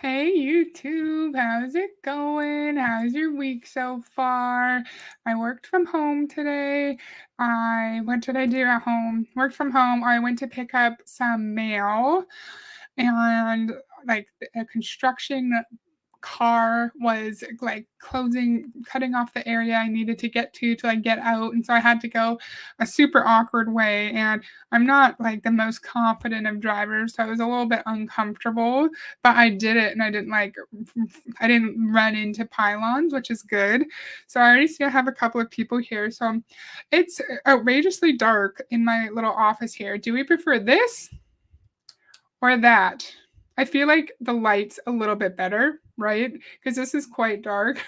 Hey YouTube, how's it going? How's your week so far? I worked from home today. What did I do at home? Worked from home. I went to pick up some mail and like a construction car was like cutting off the area I needed to get to like get out. And so I had to go a super awkward way. And I'm not like the most confident of drivers. So it was a little bit uncomfortable, but I did it and I didn't run into pylons, which is good. So I already see I have a couple of people here. So it's outrageously dark in my little office here. Do we prefer this or that? I feel like the light's a little bit better, right? Because this is quite dark.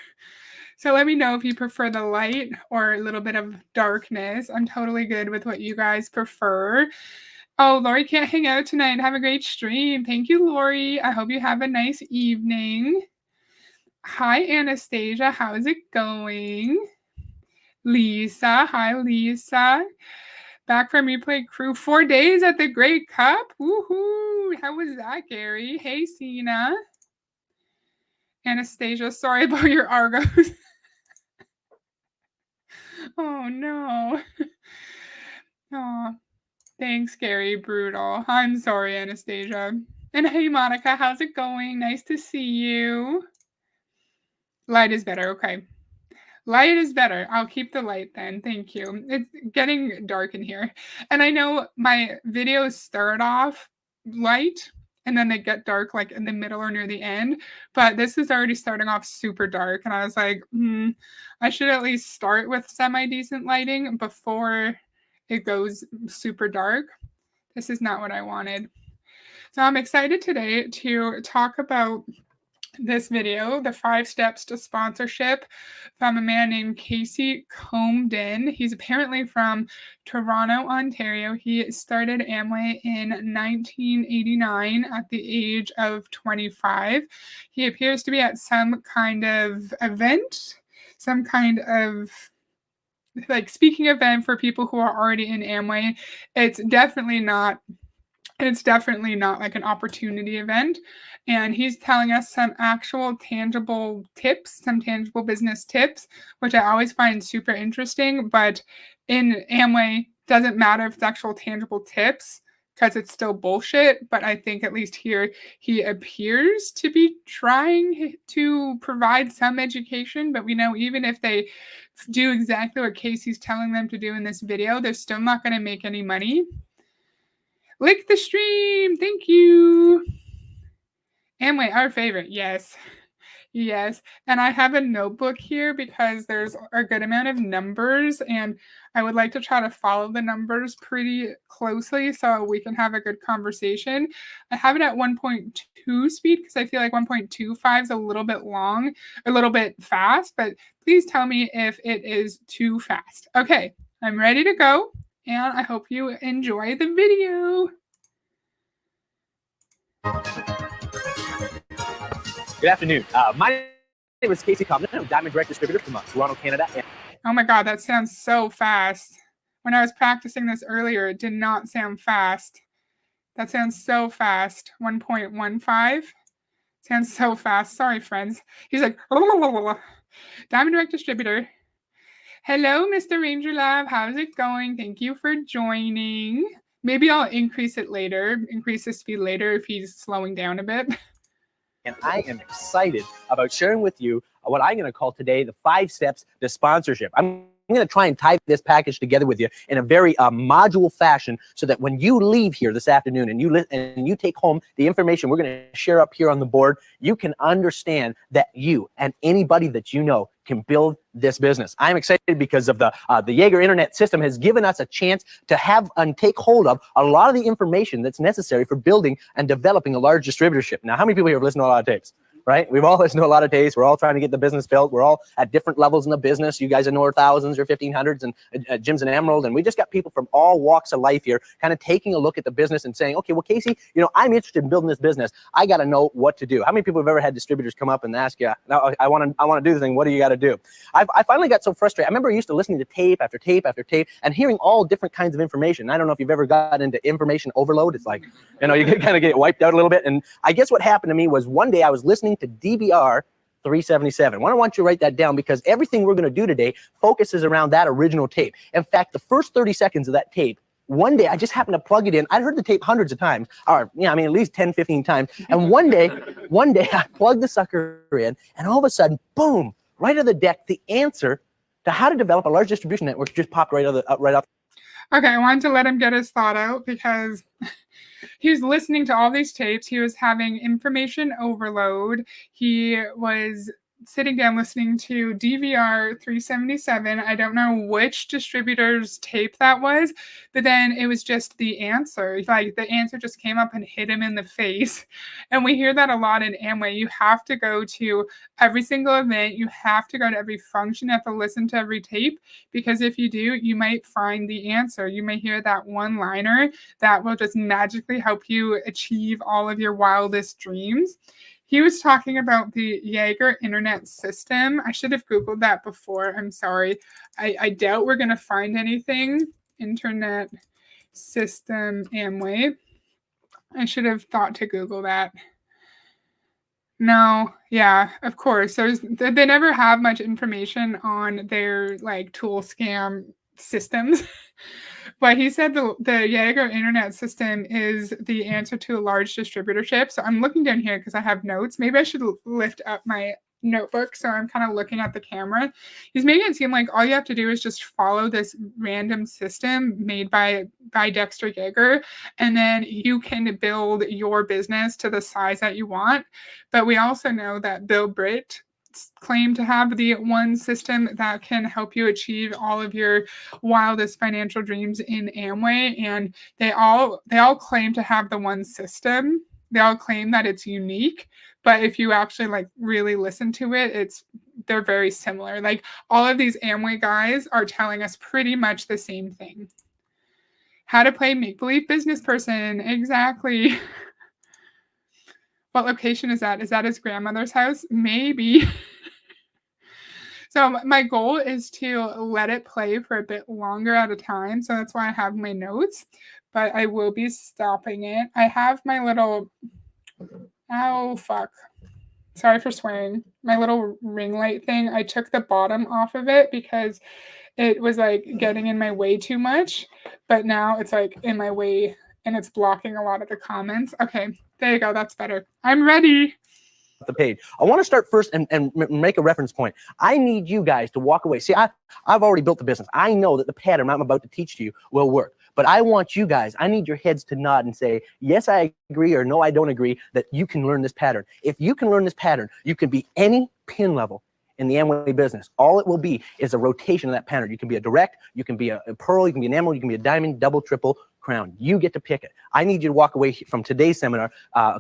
So let me know if you prefer the light or a little bit of darkness. I'm totally good with what you guys prefer. Oh, Lori can't hang out tonight. Have a great stream. Thank you, Lori. I hope you have a nice evening. Hi, Anastasia. How's it going? Lisa. Hi, Lisa. Back from replay crew. 4 days at the Great Cup. Woohoo! How was that, Gary? Hey, Cena. Anastasia, sorry about your Argos. Oh, no. Oh, thanks, Gary. Brutal. I'm sorry, Anastasia. And hey, Monica, how's it going? Nice to see you. Light is better. Okay. Light is better. I'll keep the light then. Thank you. It's getting dark in here. And I know my videos start off light and then they get dark like in the middle or near the end. But this is already starting off super dark. And I was like, I should at least start with semi-decent lighting before it goes super dark. This is not what I wanted. So I'm excited today to talk about this video, the 5 steps to sponsorship, from a man named Casey Comden. He's apparently from Toronto, Ontario. He started Amway in 1989 at the age of 25. He appears to be at some kind of event, some kind of like speaking event for people who are already in Amway. It's definitely not like an opportunity event. And he's telling us some actual tangible tips, some tangible business tips, which I always find super interesting. But in Amway, doesn't matter if it's actual tangible tips because it's still bullshit. But I think at least here he appears to be trying to provide some education. But we know even if they do exactly what Casey's telling them to do in this video, they're still not going to make any money. Lick the stream. Thank you. Amway, our favorite. Yes. Yes. And I have a notebook here because there's a good amount of numbers and I would like to try to follow the numbers pretty closely so we can have a good conversation. I have it at 1.2 speed because I feel like 1.25 is a little bit long, a little bit fast, but please tell me if it is too fast. Okay, I'm ready to go. And I hope you enjoy the video. Good afternoon. My name is Casey Comden. I'm a Diamond Direct Distributor from Toronto, Canada. Oh my God, that sounds so fast. When I was practicing this earlier, it did not sound fast. That sounds so fast. 1.15 sounds so fast. Sorry, friends. He's like, Diamond Direct Distributor. Hello, Mr. Ranger Lab. How's it going? Thank you for joining. Maybe I'll increase it later, increase the speed later if he's slowing down a bit. And I am excited about sharing with you what I'm going to call today the 5 steps to sponsorship. I'm going to try and tie this package together with you in a very module fashion so that when you leave here this afternoon and you take home the information we're going to share up here on the board, you can understand that you and anybody that you know can build this business. I'm excited because of the Jaeger Internet system has given us a chance to have and take hold of a lot of the information that's necessary for building and developing a large distributorship. Now, how many people here have listened to a lot of tapes? right? We've all listened to a lot of tapes. We're all trying to get the business built. We're all at different levels in the business. You guys are North Thousands or 1500s and Gyms and Emerald. And we just got people from all walks of life here kind of taking a look at the business and saying, okay, well, Casey, you know, I'm interested in building this business. I got to know what to do. How many people have ever had distributors come up and ask you, no, I want to do the thing. What do you got to do? I finally got so frustrated. I remember I used to listening to tape after tape after tape and hearing all different kinds of information. I don't know if you've ever got into information overload. It's like, you know, you kind of get wiped out a little bit. And I guess what happened to me was one day I was listening to DVR 377. I want you to write that down because everything we're going to do today focuses around that original tape. In fact, the first 30 seconds of that tape, one day I just happened to plug it in. I'd heard the tape hundreds of times, or yeah, I mean, at least 10, 15 times. And one day I plugged the sucker in and all of a sudden, boom, right out of the deck, the answer to how to develop a large distribution network just popped right off. Okay, I wanted to let him get his thought out because he was listening to all these tapes. He was having information overload. He was sitting down listening to DVR 377. I don't know which distributor's tape that was, but then it was just the answer. Like the answer just came up and hit him in the face. And we hear that a lot in Amway. You have to go to every single event. You have to go to every function. You have to listen to every tape because if you do, you might find the answer. You may hear that one-liner that will just magically help you achieve all of your wildest dreams. He was talking about the Jaeger internet system. I should have Googled that before. I'm sorry. I doubt we're going to find anything. Internet system Amway. I should have thought to Google that. No, yeah, of course. They never have much information on their like tool scam systems. But he said the Jaeger internet system is the answer to a large distributorship. So I'm looking down here because I have notes. Maybe I should lift up my notebook so I'm kind of looking at the camera. He's making it seem like all you have to do is just follow this random system made by Dexter Jaeger, and then you can build your business to the size that you want. But we also know that Bill Britt claim to have the one system that can help you achieve all of your wildest financial dreams in Amway, and they all claim to have the one system. They all claim that it's unique, but if you actually like really listen to it, they're very similar. Like all of these Amway guys are telling us pretty much the same thing. How to play make-believe business person. Exactly. What location is that? Is that his grandmother's house? Maybe. So my goal is to let it play for a bit longer at a time. So that's why I have my notes, but I will be stopping it. I have my little, oh, fuck. Sorry for swearing. My little ring light thing. I took the bottom off of it because it was like getting in my way too much, but now it's like in my way and it's blocking a lot of the comments. Okay, there you go. That's better. I'm ready. The page. I want to start first and make a reference point. I need you guys to walk away. See, I've already built the business. I know that the pattern I'm about to teach to you will work. But I want you guys, I need your heads to nod and say, yes, I agree, or no, I don't agree, that you can learn this pattern. If you can learn this pattern, you can be any pin level in the Amway business. All it will be is a rotation of that pattern. You can be a direct, you can be a pearl, you can be an emerald, you can be a diamond, double, triple, crown. You get to pick it. I need you to walk away from today's seminar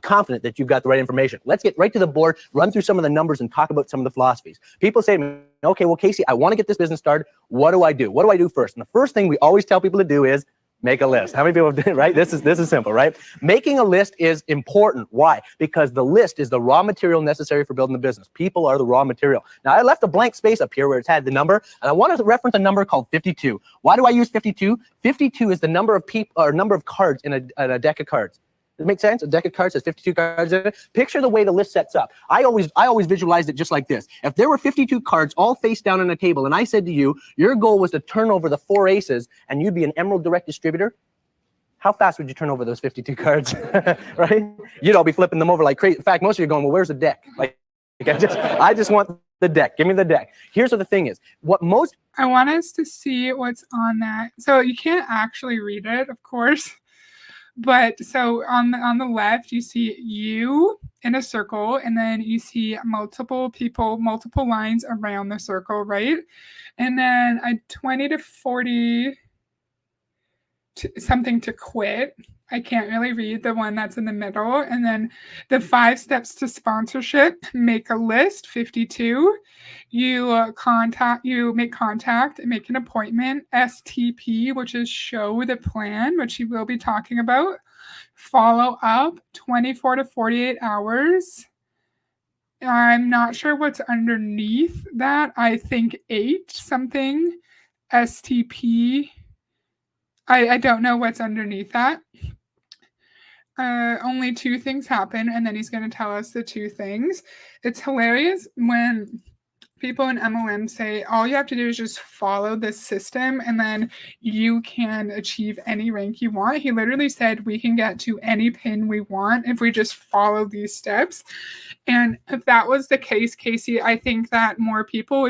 confident that you've got the right information. Let's get right to the board, run through some of the numbers, and talk about some of the philosophies. People say to me, okay, well, Casey, I want to get this business started. What do I do? What do I do first? And the first thing we always tell people to do is make a list. How many people have done, right? This is simple, right? Making a list is important. Why? Because the list is the raw material necessary for building the business. People are the raw material. Now, I left a blank space up here where it's had the number, and I want to reference a number called 52. Why do I use 52? 52 is the number of people or number of cards in a deck of cards. Does it make sense? A deck of cards has 52 cards in it. Picture the way the list sets up. I always visualized it just like this. If there were 52 cards all face down on a table, and I said to you, your goal was to turn over the 4 aces, and you'd be an Emerald Direct distributor, how fast would you turn over those 52 cards? Right? You'd all be flipping them over like crazy. In fact, most of you are going, well, where's the deck? Like, I just want the deck. Give me the deck. Here's what the thing is. I want us to see what's on that. So you can't actually read it, of course. But so on the left, you see you in a circle, and then you see multiple people, multiple lines around the circle, right? And then a 20 to 40 something to quit. I can't really read the one that's in the middle. And then the 5 steps to sponsorship: make a list, 52. You make contact and make an appointment, STP, which is show the plan, which he will be talking about. Follow up, 24 to 48 hours. I'm not sure what's underneath that. I think 8 something, STP. I don't know what's underneath that. Only 2 things happen, and then he's going to tell us the 2 things. It's hilarious when people in MLM say all you have to do is just follow this system and then you can achieve any rank you want. He literally said we can get to any pin we want if we just follow these steps. And if that was the case, Casey, I think that more people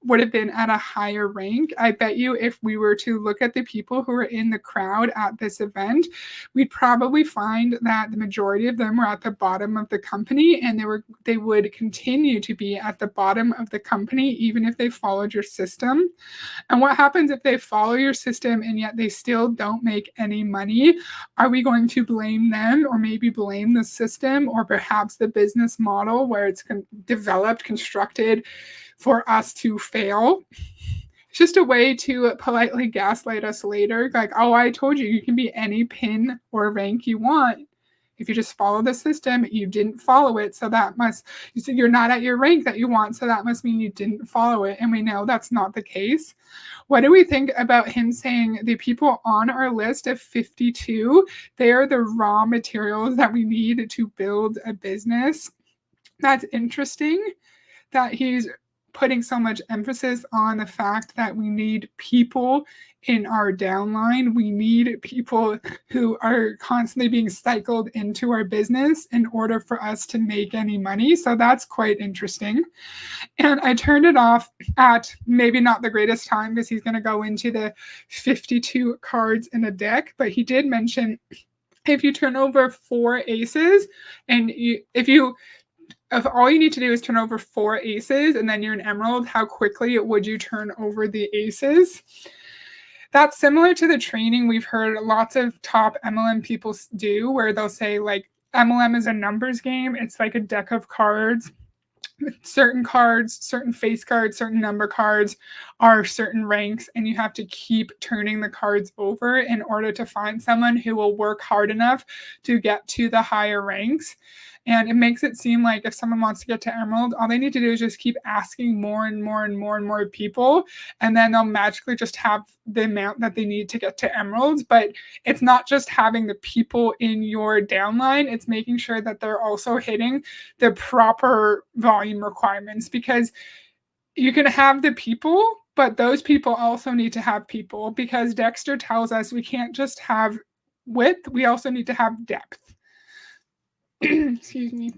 would have been at a higher rank. I bet you if we were to look at the people who were in the crowd at this event, we'd probably find that the majority of them were at the bottom of the company, and they would continue to be at the bottom of the company even if they followed your system. And what happens if they follow your system and yet they still don't make any money? Are we going to blame them, or maybe blame the system, or perhaps the business model where it's constructed for us to fail? It's just a way to politely gaslight us later. Like, oh, I told you, you can be any pin or rank you want. If you just follow the system, you didn't follow it. So you're not at your rank that you want. So that must mean you didn't follow it. And we know that's not the case. What do we think about him saying the people on our list of 52, they are the raw materials that we need to build a business? That's interesting that he's putting so much emphasis on the fact that we need people in our downline. We need people who are constantly being cycled into our business in order for us to make any money. So that's quite interesting. And I turned it off at maybe not the greatest time because he's going to go into the 52 cards in a deck, but he did mention if you turn over 4 aces and if all you need to do is turn over 4 aces and then you're an emerald, how quickly would you turn over the aces? That's similar to the training we've heard lots of top MLM people do, where they'll say, like, MLM is a numbers game. It's like a deck of cards. Certain cards, certain face cards, certain number cards are certain ranks, and you have to keep turning the cards over in order to find someone who will work hard enough to get to the higher ranks. And it makes it seem like if someone wants to get to Emerald, all they need to do is just keep asking more and more and more and more people, and then they'll magically just have the amount that they need to get to Emeralds. But it's not just having the people in your downline, it's making sure that they're also hitting the proper volume requirements, because you can have the people, but those people also need to have people, because Dexter tells us we can't just have width, we also need to have depth. Excuse me.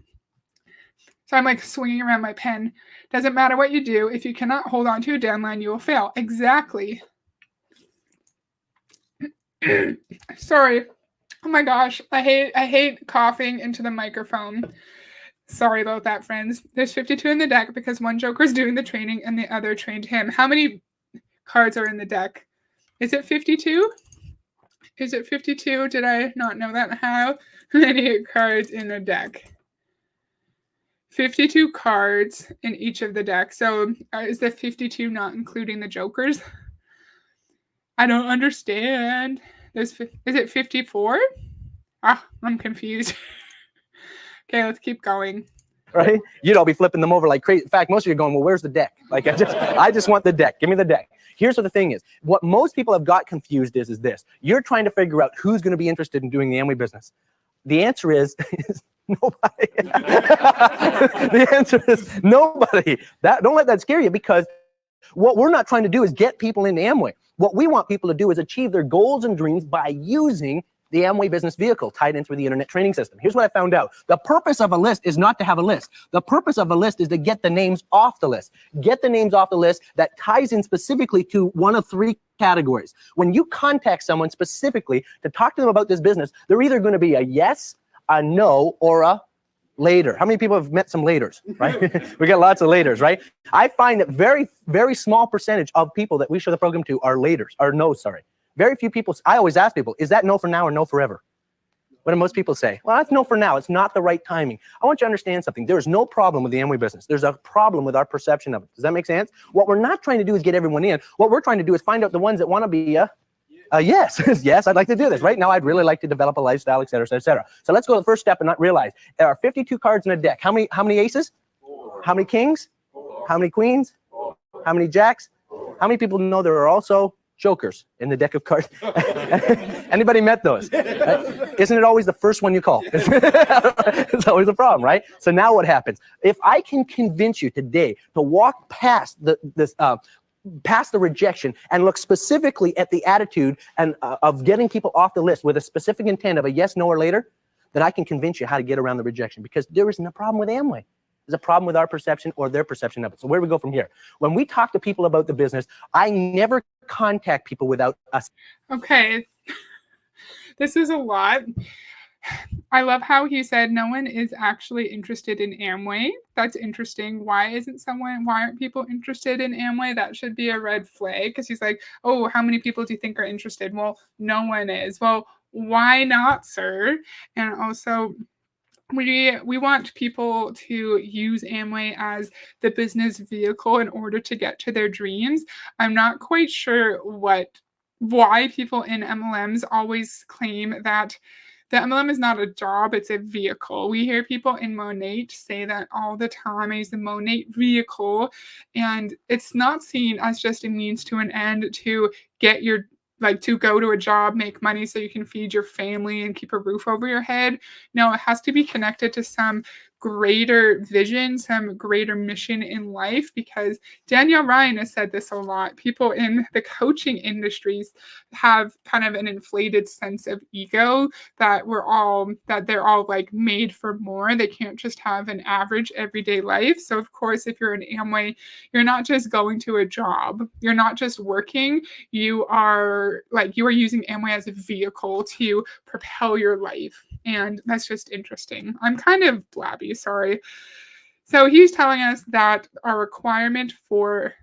So I'm like swinging around my pen. Doesn't matter what you do. If you cannot hold on to your downline, you will fail. Exactly. Sorry. Oh my gosh. I hate coughing into the microphone. Sorry about that, friends. There's 52 in the deck because one Joker's doing the training and the other trained him. How many cards are in the deck? Is it 52? Is it 52? Did I not know that? How many cards in the deck? 52 cards in each of the decks. So is the 52 not including the Jokers? I don't understand. Is it 54? Ah, I'm confused. Okay, let's keep going. Right? You'd all be flipping them over like crazy. In fact, most of you are going, well, where's the deck? Like, I just want the deck. Give me the deck. Here's what the thing is. What most people have got confused is this. You're trying to figure out who's going to be interested in doing the Amway business. The answer is nobody. The answer is nobody. Don't let that scare you, because what we're not trying to do is get people into Amway. What we want people to do is achieve their goals and dreams by using the Amway business vehicle tied in through the internet training system. Here's what I found out. The purpose of a list is not to have a list. The purpose of a list is to get the names off the list. Get the names off the list that ties in specifically to one of 3 categories. When you contact someone specifically to talk to them about this business, they're either going to be a yes, a no, or a later. How many people have met some laters, right? We got lots of laters, right? I find that very, very small percentage of people that we show the program to are laters, or no, sorry. Very few people. I always ask people, is that no for now or no forever? What do most people say? Well, that's no for now. It's not the right timing. I want you to understand something. There is no problem with the Amway business. There's a problem with our perception of it. Does that make sense? What we're not trying to do is get everyone in. What we're trying to do is find out the ones that want to be yes, yes, I'd like to do this. Right now, I'd really like to develop a lifestyle, et cetera, et cetera, et cetera. So let's go to the first step and not realize there are 52 cards in a deck. How many aces? 4. How many kings? 4. How many queens? 4. How many jacks? How many people know there are also jokers in the deck of cards? Anybody met those? Isn't it always the first one you call? It's always a problem, right? So now what happens? If I can convince you today to walk past past the rejection and look specifically at the attitude and of getting people off the list with a specific intent of a yes, no, or later, then I can convince you how to get around the rejection, because there isn't a problem with Amway. There's a problem with our perception or their perception of it. So where do we go from here? When we talk to people about the business, I never contact people without us. Okay. This is a lot. I love how he said no one is actually interested in Amway. That's interesting. Why aren't people interested in Amway? That should be a red flag, because he's like, oh, how many people do you think are interested? Well, no one is. Well, why not, sir? And also, we want people to use Amway as the business vehicle in order to get to their dreams. I'm not quite sure why people in MLMs always claim that the MLM is not a job, it's a vehicle. We hear people in Monate say that all the time. I use the Monate vehicle, and it's not seen as just a means to an end to get to go to a job, make money so you can feed your family and keep a roof over your head. No, it has to be connected to some greater vision, some greater mission in life, because Danielle Ryan has said this a lot. People in the coaching industries have kind of an inflated sense of ego that they're all like made for more. They can't just have an average everyday life. So of course, if you're in Amway, you're not just going to a job. You're not just working. You are using Amway as a vehicle to propel your life. And that's just interesting. I'm kind of blabby, sorry. So he's telling us that our requirement for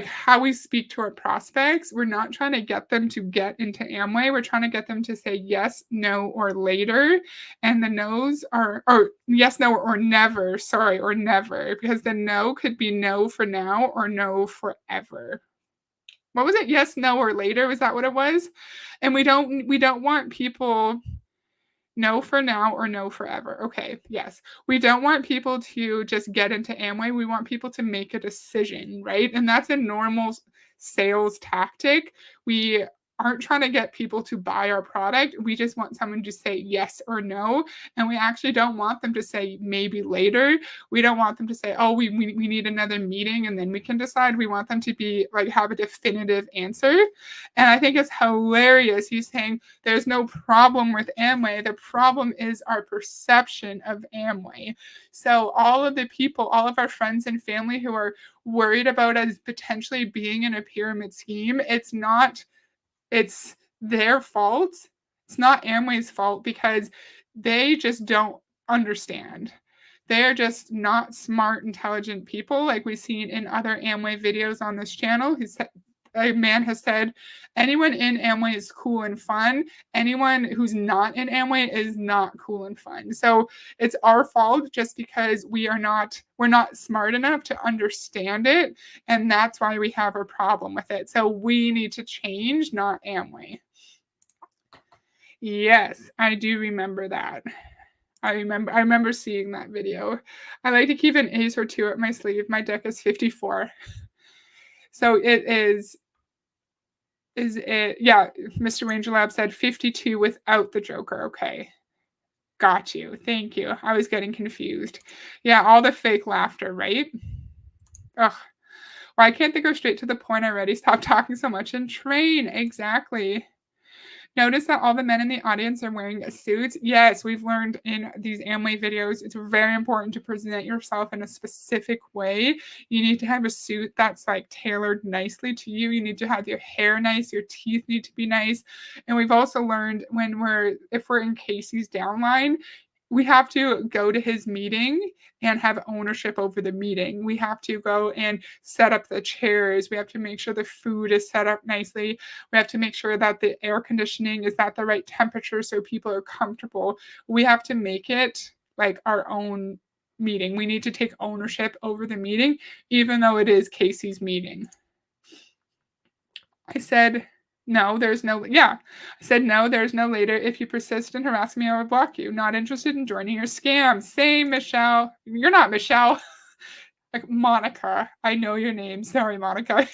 how we speak to our prospects, we're not trying to get them to get into Amway. We're trying to get them to say yes, no, or later. And the no's are, or yes, no, or never, or never, because the no could be no for now or no forever. What was it? Yes, no, or later? Was that what it was? And we don't want people no for now or no forever. Okay, yes. We don't want people to just get into Amway. We want people to make a decision, right? And that's a normal sales tactic. We aren't trying to get people to buy our product. We just want someone to say yes or no. And we actually don't want them to say maybe later. We don't want them to say, oh, we need another meeting and then we can decide. We want them to be have a definitive answer. And I think it's hilarious. He's saying there's no problem with Amway. The problem is our perception of Amway. So all of the people, all of our friends and family who are worried about us potentially being in a pyramid scheme, it's their fault. It's not Amway's fault, because they just don't understand. They're just not smart, intelligent people like we've seen in other Amway videos on this channel. A man has said, anyone in Amway is cool and fun. Anyone who's not in Amway is not cool and fun. So it's our fault just because we're not smart enough to understand it. And that's why we have a problem with it. So we need to change, not Amway. Yes, I do remember that. I remember seeing that video. I like to keep an ace or two at my sleeve. My deck is 54. So it is it, yeah, Mr. Ranger Lab said 52 without the Joker. Okay. Got you. Thank you. I was getting confused. Yeah, all the fake laughter, right? Ugh. Why can't they go straight to the point already? Stop talking so much and train. Exactly. Notice that all the men in the audience are wearing suits. Yes, we've learned in these Amway videos, it's very important to present yourself in a specific way. You need to have a suit that's tailored nicely to you. You need to have your hair nice. Your teeth need to be nice. And we've also learned if we're in Casey's downline, we have to go to his meeting and have ownership over the meeting. We have to go and set up the chairs. We have to make sure the food is set up nicely. We have to make sure that the air conditioning is at the right temperature so people are comfortable. We have to make it like our own meeting. We need to take ownership over the meeting, even though it is Casey's meeting. I said, no, there's no, yeah. I said, no, there's no later. If you persist and harass me, I will block you. Not interested in joining your scam. Same, Michelle. You're not Michelle. Like Monica. I know your name. Sorry, Monica.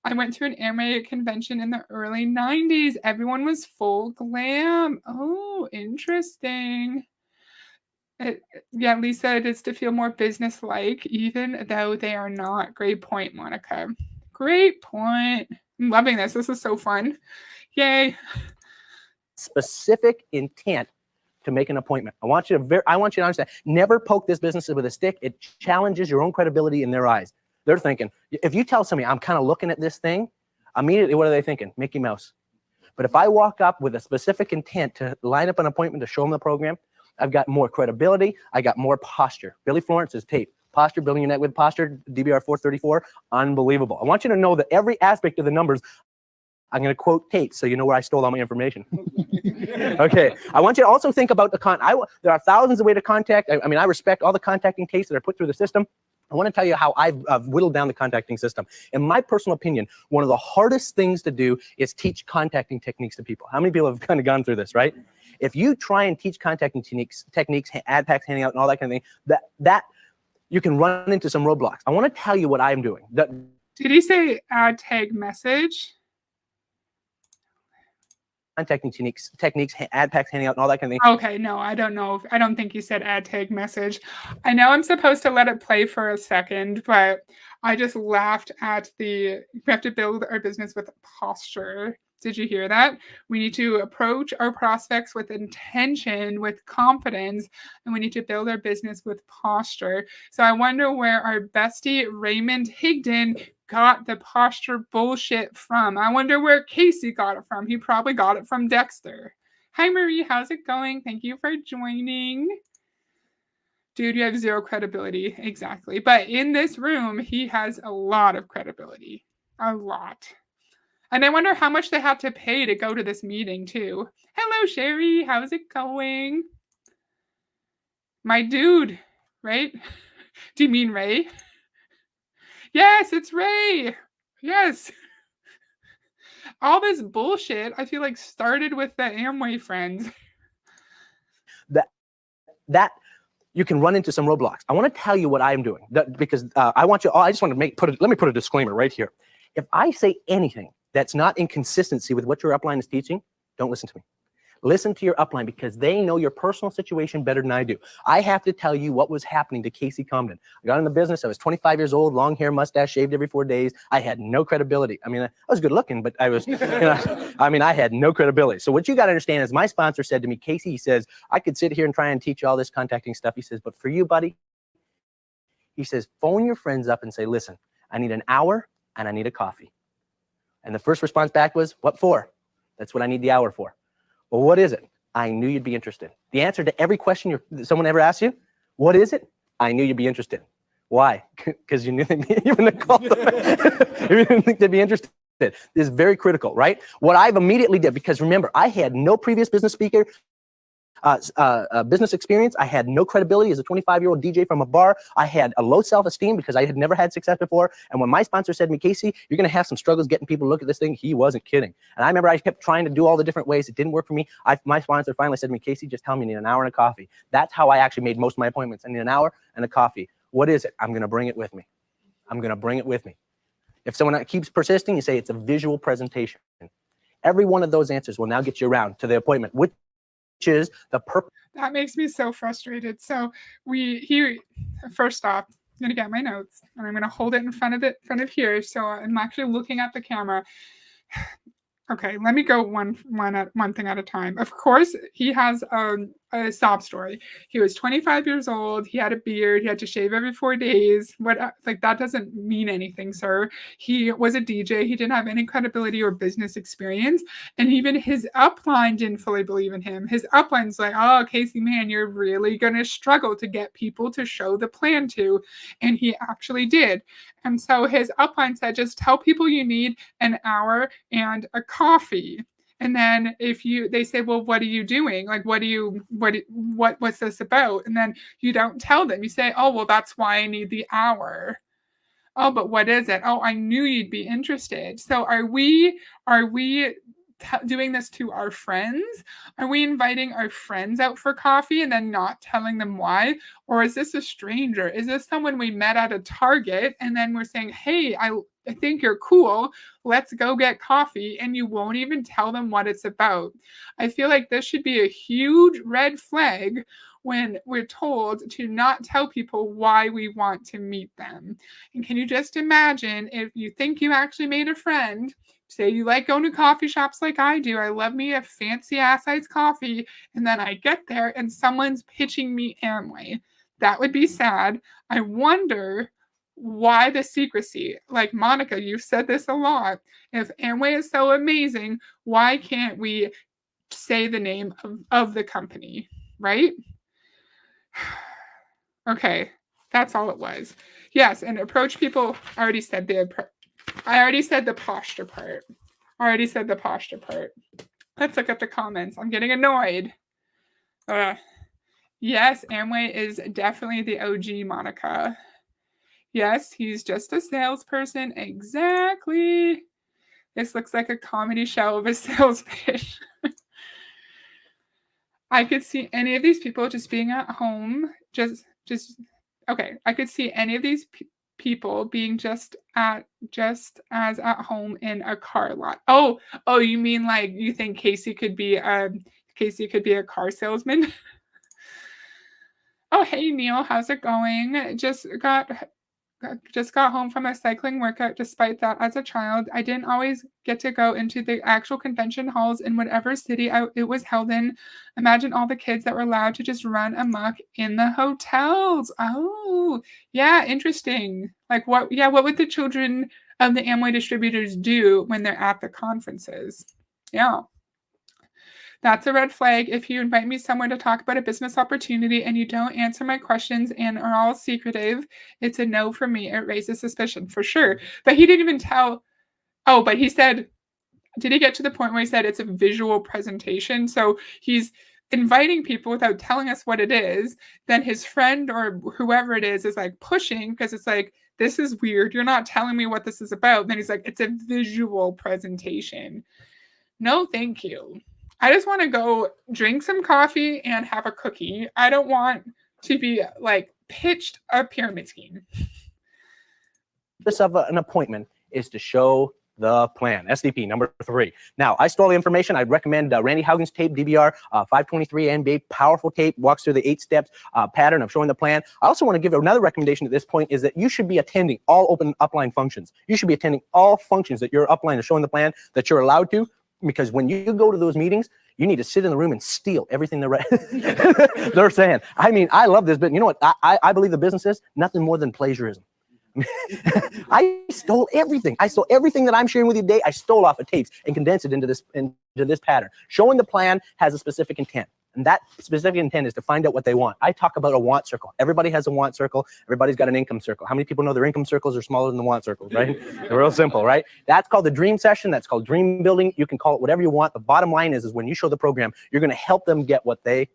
I went to an anime convention in the early 90s. Everyone was full glam. Oh, interesting. Yeah, Lisa, it is to feel more business-like, even though they are not. Great point, Monica. Great point. I'm loving this. This is so fun. Yay. Specific intent to make an appointment. I want you to understand, never poke this business with a stick. It challenges your own credibility in their eyes. They're thinking, if you tell somebody, I'm kind of looking at this thing, immediately what are they thinking? Mickey Mouse. But if I walk up with a specific intent to line up an appointment to show them the program, I've got more credibility. I got more posture. Billy Florence's tape, Posture, Building Your Net with Posture, DBR 434, unbelievable. I want you to know that every aspect of the numbers, I'm going to quote tape so you know where I stole all my information. Okay. I want you to also think about there are thousands of ways to contact. I mean, I respect all the contacting tapes that are put through the system. I want to tell you how I've whittled down the contacting system. In my personal opinion, one of the hardest things to do is teach contacting techniques to people. How many people have kind of gone through this, right? If you try and teach contacting techniques, ad packs, handing out, and all that kind of thing, that you can run into some roadblocks. I want to tell you what I'm doing. Did he say ad tag message? Contacting techniques, ad packs, handing out, and all that kind of thing. Okay, no, I don't know. I don't think you said ad tag message. I know I'm supposed to let it play for a second, but I just laughed at we have to build our business with posture. Did you hear that? We need to approach our prospects with intention, with confidence, and we need to build our business with posture. So I wonder where our bestie Raymond Higdon got the posture bullshit from. I wonder where Casey got it from. He probably got it from Dexter. Hi, Marie. How's it going? Thank you for joining. Dude, you have zero credibility. Exactly. But in this room, he has a lot of credibility. A lot. And I wonder how much they had to pay to go to this meeting, too. Hello, Sherry. How's it going? My dude, right? Do you mean Ray? Yes, it's Ray. Yes. All this bullshit, I feel like, started with the Amway friends. That you can run into some roadblocks. I want to tell you what I'm doing because I just want to let me put a disclaimer right here. If I say anything that's not in consistency with what your upline is teaching, don't listen to me. Listen to your upline because they know your personal situation better than I do. I have to tell you what was happening to Casey Comden. I got in the business. I was 25 years old, long hair, mustache, shaved every 4 days. I had no credibility. I mean, I was good looking, but I was, I had no credibility. So what you got to understand is my sponsor said to me, Casey, he says, I could sit here and try and teach you all this contacting stuff. He says, but for you, buddy, he says, phone your friends up and say, listen, I need an hour and I need a coffee. And the first response back was, what for? That's what I need the hour for. Well, what is it? I knew you'd be interested. The answer to every question someone ever asks you, what is it? I knew you'd be interested. Why? Because you knew they'd be even to call them. You didn't think they'd be interested. This is very critical, right? What I've immediately did, because remember, I had no previous business business experience. I had no credibility as a 25-year-old DJ from a bar. I had a low self-esteem because I had never had success before. And when my sponsor said to me, Casey, you're going to have some struggles getting people to look at this thing, he wasn't kidding. And I remember I kept trying to do all the different ways. It didn't work for me. My sponsor finally said to me, Casey, just tell me you need an hour and a coffee. That's how I actually made most of my appointments. I need an hour and a coffee. What is it? I'm going to bring it with me. I'm going to bring it with me. If someone keeps persisting, you say it's a visual presentation. Every one of those answers will now get you around to the appointment, which is the purpose. That makes me so frustrated. So first off, I'm gonna get my notes and I'm gonna hold it in front of here. So I'm actually looking at the camera. Okay, let me go one thing at a time. Of course, he has a a sob story. He was 25 years old. He had a beard. He had to shave every 4 days. What, like, that doesn't mean anything, sir. He was a DJ. He didn't have any credibility or business experience. And even his upline didn't fully believe in him. His upline's like, oh, Casey, man, you're really going to struggle to get people to show the plan to. And he actually did. And so his upline said, just tell people you need an hour and a coffee. And then they say, well, what are you doing? Like, what's this about? And then you don't tell them. You say, oh, well, that's why I need the hour. Oh, but what is it? Oh, I knew you'd be interested. So are we doing this to our friends? Are we inviting our friends out for coffee and then not telling them why? Or is this a stranger? Is this someone we met at a Target and then we're saying, hey, I think you're cool. Let's go get coffee. And you won't even tell them what it's about. I feel like this should be a huge red flag when we're told to not tell people why we want to meet them. And can you just imagine if you think you actually made a friend, say you like going to coffee shops like I do. I love me a fancy ass iced coffee. And then I get there and someone's pitching me Amway. That would be sad. I wonder why the secrecy. Like, Monica, you've said this a lot. If Amway is so amazing, why can't we say the name of the company, right? Okay, that's all it was. Yes, and approach people. I already said the posture part. Let's look at the comments. I'm getting annoyed. Yes, Amway is definitely the OG, Monica. Yes, he's just a salesperson. Exactly. This looks like a comedy show of a sales pitch. I could see any of these people just being at home. Okay. I could see any of these people being just as at home in a car lot. Oh, you mean like you think Casey could be a car salesman? Oh, hey Neil, how's it going? Just got home from a cycling workout. Despite that, as a child, I didn't always get to go into the actual convention halls in whatever city it was held in. Imagine all the kids that were allowed to just run amok in the hotels. Oh, yeah, interesting. Like what would the children of the Amway distributors do when they're at the conferences? Yeah. That's a red flag. If you invite me somewhere to talk about a business opportunity and you don't answer my questions and are all secretive, it's a no for me. It raises suspicion for sure. But he didn't even tell. Oh, but he said, did he get to the point where he said it's a visual presentation? So he's inviting people without telling us what it is. Then his friend or whoever it is like pushing because it's like, this is weird. You're not telling me what this is about. And then he's like, it's a visual presentation. No, thank you. I just want to go drink some coffee and have a cookie. I don't want to be like pitched a pyramid scheme. This of an appointment is to show the plan. SDP number 3. Now, I stole the information. I'd recommend Randy Haugen's tape, DBR 523 NBA, powerful tape, walks through the 8 steps pattern of showing the plan. I also want to give another recommendation at this point is that you should be attending all open upline functions. You should be attending all functions that your upline is showing the plan that you're allowed to. Because when you go to those meetings, you need to sit in the room and steal everything they're saying. I mean, I love this, but you know what? I believe the business is nothing more than plagiarism. I stole everything. I stole everything that I'm sharing with you today. I stole off of tapes and condensed it into this pattern. Showing the plan has a specific intent. And that specific intent is to find out what they want. I talk about a want circle. Everybody has a want circle. Everybody's got an income circle. How many people know their income circles are smaller than the want circles, right? They're real simple, right? That's called the dream session. That's called dream building. You can call it whatever you want. The bottom line is when you show the program, you're going to help them get what they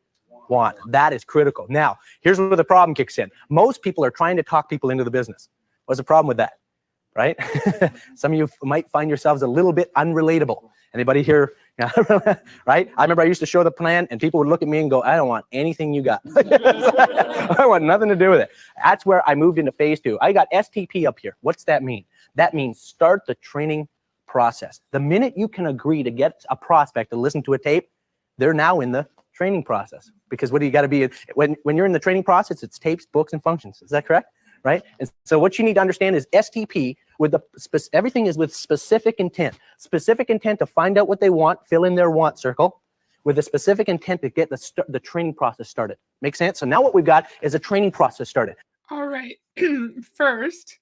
want. That is critical. Now, here's where the problem kicks in. Most people are trying to talk people into the business. What's the problem with that, right? Some of you might find yourselves a little bit unrelatable. Anybody here? Yeah, right? I remember I used to show the plan and people would look at me and go, I don't want anything you got. I want nothing to do with it. That's where I moved into phase 2. I got STP up here. What's that mean? That means start the training process. The minute you can agree to get a prospect to listen to a tape, they're now in the training process. Because what do you got to be? When you're in the training process, it's tapes, books, and functions. Is that correct? Right? And so what you need to understand is STP with everything is with specific intent. Specific intent to find out what they want, fill in their want circle. with a specific intent to get the training process started. Make sense? So now what we've got is a training process started. All right. First,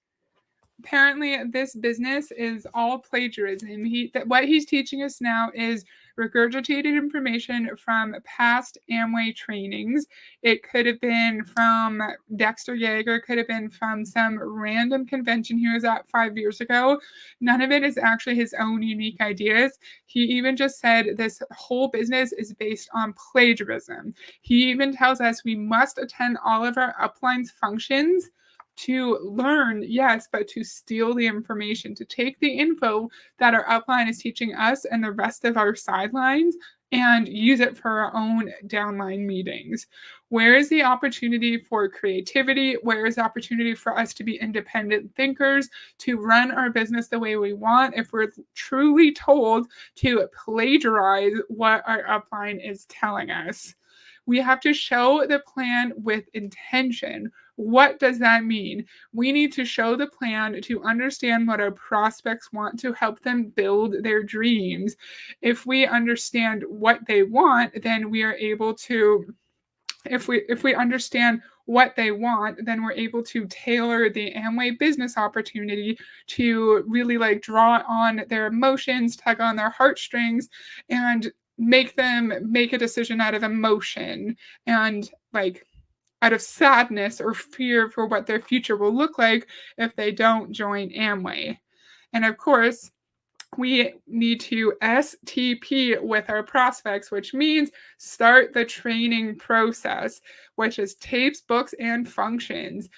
apparently this business is all plagiarism. What he's teaching us now is regurgitated information from past Amway trainings. It could have been from Dexter Yeager, could have been from some random convention he was at 5 years ago. None of it is actually his own unique ideas. He even just said this whole business is based on plagiarism. He even tells us we must attend all of our uplines functions to learn, yes, but to steal the information, to take the info that our upline is teaching us and the rest of our sidelines and use it for our own downline meetings. Where is the opportunity for creativity? Where is the opportunity for us to be independent thinkers, to run our business the way we want if we're truly told to plagiarize what our upline is telling us? We have to show the plan with intention. What does that mean? We need to show the plan to understand what our prospects want to help them build their dreams. If we understand what they want, then we are able to, if we understand what they want, then we're able to tailor the Amway business opportunity to really like draw on their emotions, tug on their heartstrings, and make them make a decision out of emotion and like out of sadness or fear for what their future will look like if they don't join Amway. And of course, we need to STP with our prospects, which means start the training process, which is tapes, books, and functions.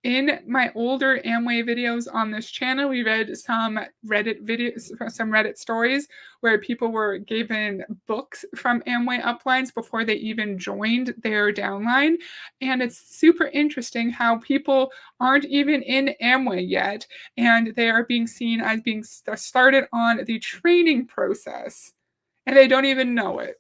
In my older Amway videos on this channel, we read some Reddit videos, some Reddit stories where people were given books from Amway uplines before they even joined their downline. And it's super interesting how people aren't even in Amway yet, and they are being seen as being started on the training process, and they don't even know it.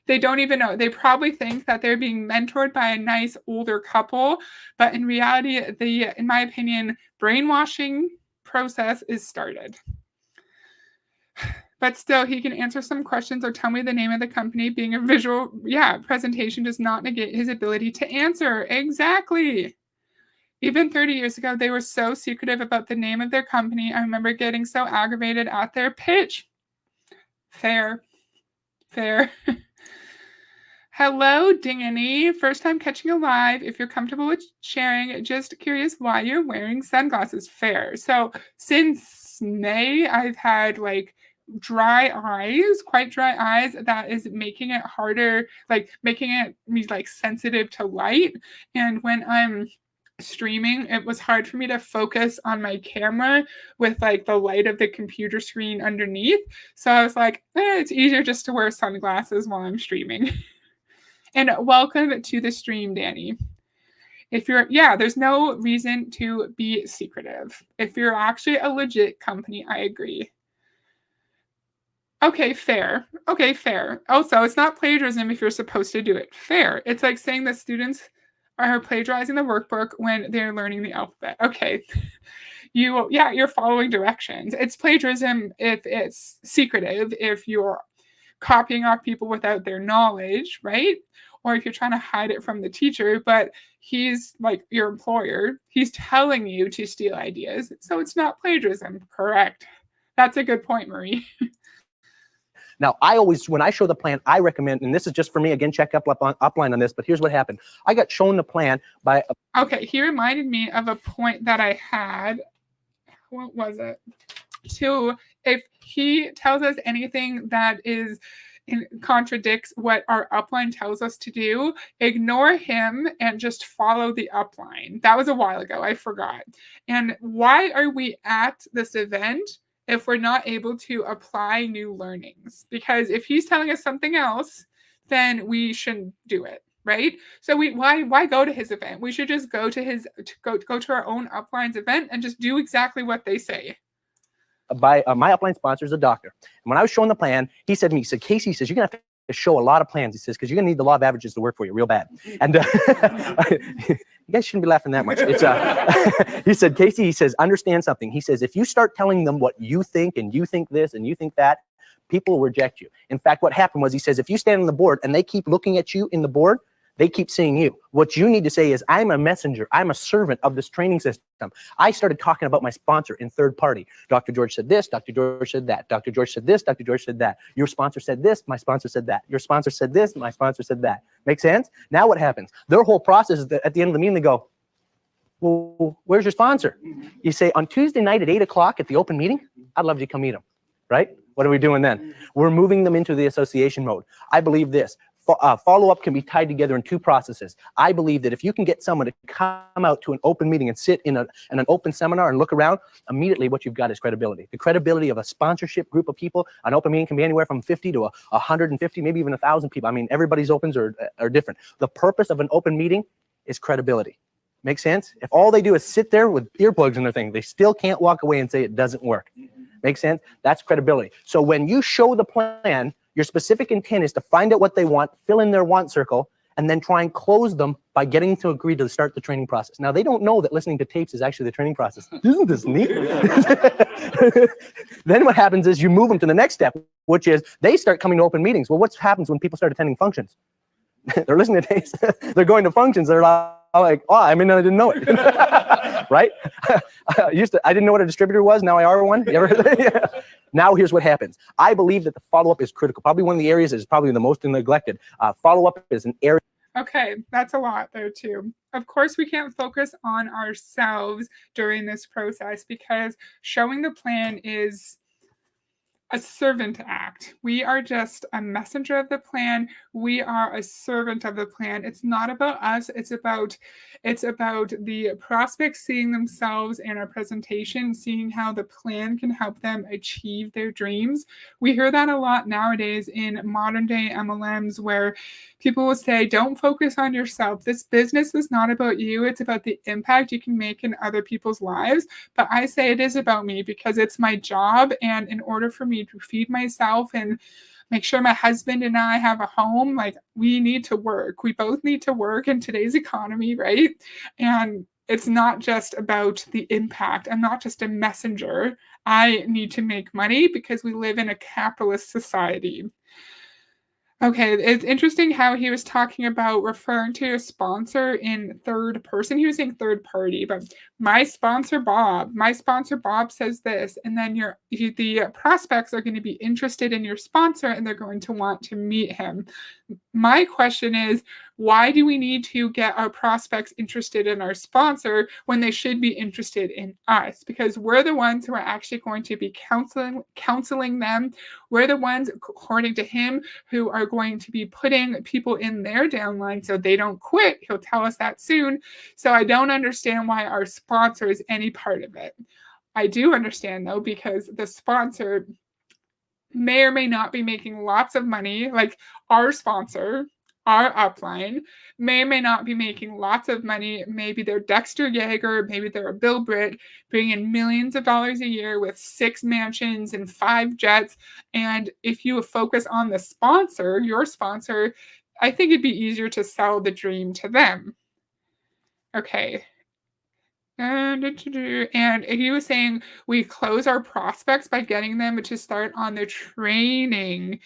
They don't even know. They probably think that they're being mentored by a nice older couple, but in reality, in my opinion, brainwashing process is started. But still, he can answer some questions or tell me the name of the company. Being a visual, presentation does not negate his ability to answer. Exactly. Even 30 years ago, they were so secretive about the name of their company. I remember getting so aggravated at their pitch. Fair. Hello, Danny. First time catching you live. If you're comfortable with sharing, just curious why you're wearing sunglasses. Fair. So since May, I've had like quite dry eyes. That is making it harder, like making me like sensitive to light. And when I'm streaming, it was hard for me to focus on my camera with like the light of the computer screen underneath. So I was like, it's easier just to wear sunglasses while I'm streaming. And welcome to the stream, Danny. There's no reason to be secretive. If you're actually a legit company, I agree. Okay, fair. Also, it's not plagiarism if you're supposed to do it. Fair. It's like saying that students are plagiarizing the workbook when they're learning the alphabet. Okay. You're following directions. It's plagiarism if it's secretive, if you're copying off people without their knowledge, right? Or if you're trying to hide it from the teacher, but he's like your employer, he's telling you to steal ideas. So it's not plagiarism, correct? That's a good point, Marie. Now, when I show the plan, I recommend, and this is just for me, again, check upline on this, but here's what happened. I got shown the plan by... Okay, he reminded me of a point that I had. What was it? If he tells us anything that contradicts what our upline tells us to do, ignore him and just follow the upline. That was a while ago. I forgot. And why are we at this event if we're not able to apply new learnings? Because if he's telling us something else, then we shouldn't do it, right? So why go to his event? We should just go to our own upline's event and just do exactly what they say. By my upline sponsor is a doctor. And when I was showing the plan, he said to me, Casey, you're going to have to show a lot of plans. He says, because you're going to need the law of averages to work for you real bad. And you guys shouldn't be laughing that much. He said, Casey, understand something. He says, if you start telling them what you think and you think this and you think that, People will reject you. In fact, what happened was he says, if you stand on the board and they keep looking at you in the board, they keep seeing you. What you need to say is, I'm a messenger. I'm a servant of this training system. I started talking about my sponsor in third party. Dr. George said this, Dr. George said that. Dr. George said this, Dr. George said that. Your sponsor said this, my sponsor said that. Your sponsor said this, my sponsor said that. Make sense? Now what happens? Their whole process is that at the end of the meeting, they go, well, where's your sponsor? You say, on Tuesday night at 8 o'clock at the open meeting, I'd love you to come meet him, right? What are we doing then? We're moving them into the association mode. I believe this. Follow-up can be tied together in two processes. I believe that if you can get someone to come out to an open meeting and sit in an open seminar and look around, immediately what you've got is credibility. The credibility of a sponsorship group of people. An open meeting can be anywhere from 50 to 150, maybe even 1,000 people. I mean, everybody's opens are different. The purpose of an open meeting is credibility. Make sense? If all they do is sit there with earplugs in their thing, they still can't walk away and say it doesn't work. Make sense? That's credibility. So when you show the plan, your specific intent is to find out what they want, fill in their want circle, and then try and close them by getting to agree to start the training process. Now, they don't know that listening to tapes is actually the training process. Isn't this neat? Then what happens is you move them to the next step, which is they start coming to open meetings. Well, what happens when people start attending functions? They're listening to tapes. They're going to functions. They're like, oh, I didn't know it. Right? I didn't know what a distributor was. Now I are one. You ever? Yeah. Now here's what happens. I believe that the follow-up is critical. Probably one of the areas that is probably the most neglected. Follow-up is an area. Okay, that's a lot though too. Of course, we can't focus on ourselves during this process because showing the plan is a servant act. We are just a messenger of the plan. We are a servant of the plan. It's not about us. It's about the prospects seeing themselves in our presentation, seeing how the plan can help them achieve their dreams. We hear that a lot nowadays in modern day MLMs where people will say, don't focus on yourself. This business is not about you. It's about the impact you can make in other people's lives. But I say it is about me because it's my job. And in order for me to feed myself and make sure my husband and I have a home, like we need to work. We both need to work in today's economy, right? And it's not just about the impact. I'm not just a messenger. I need to make money because we live in a capitalist society. Okay, it's interesting how he was talking about referring to a sponsor in third person. He was saying third party, but my sponsor Bob says this, and then the prospects are going to be interested in your sponsor and they're going to want to meet him. My question is, why do we need to get our prospects interested in our sponsor when they should be interested in us? Because we're the ones who are actually going to be counseling them. We're the ones, according to him, who are going to be putting people in their downline so they don't quit. He'll tell us that soon. So I don't understand why our sponsor is any part of it. I do understand, though, because the sponsor may or may not be making lots of money, like our sponsor, our upline, may or may not be making lots of money. Maybe they're Dexter Yeager, maybe they're a Bill Britt, bringing in millions of dollars a year with 6 mansions and 5 jets. And if you focus on the sponsor, your sponsor, I think it'd be easier to sell the dream to them. Okay. And he was saying we close our prospects by getting them to start on the training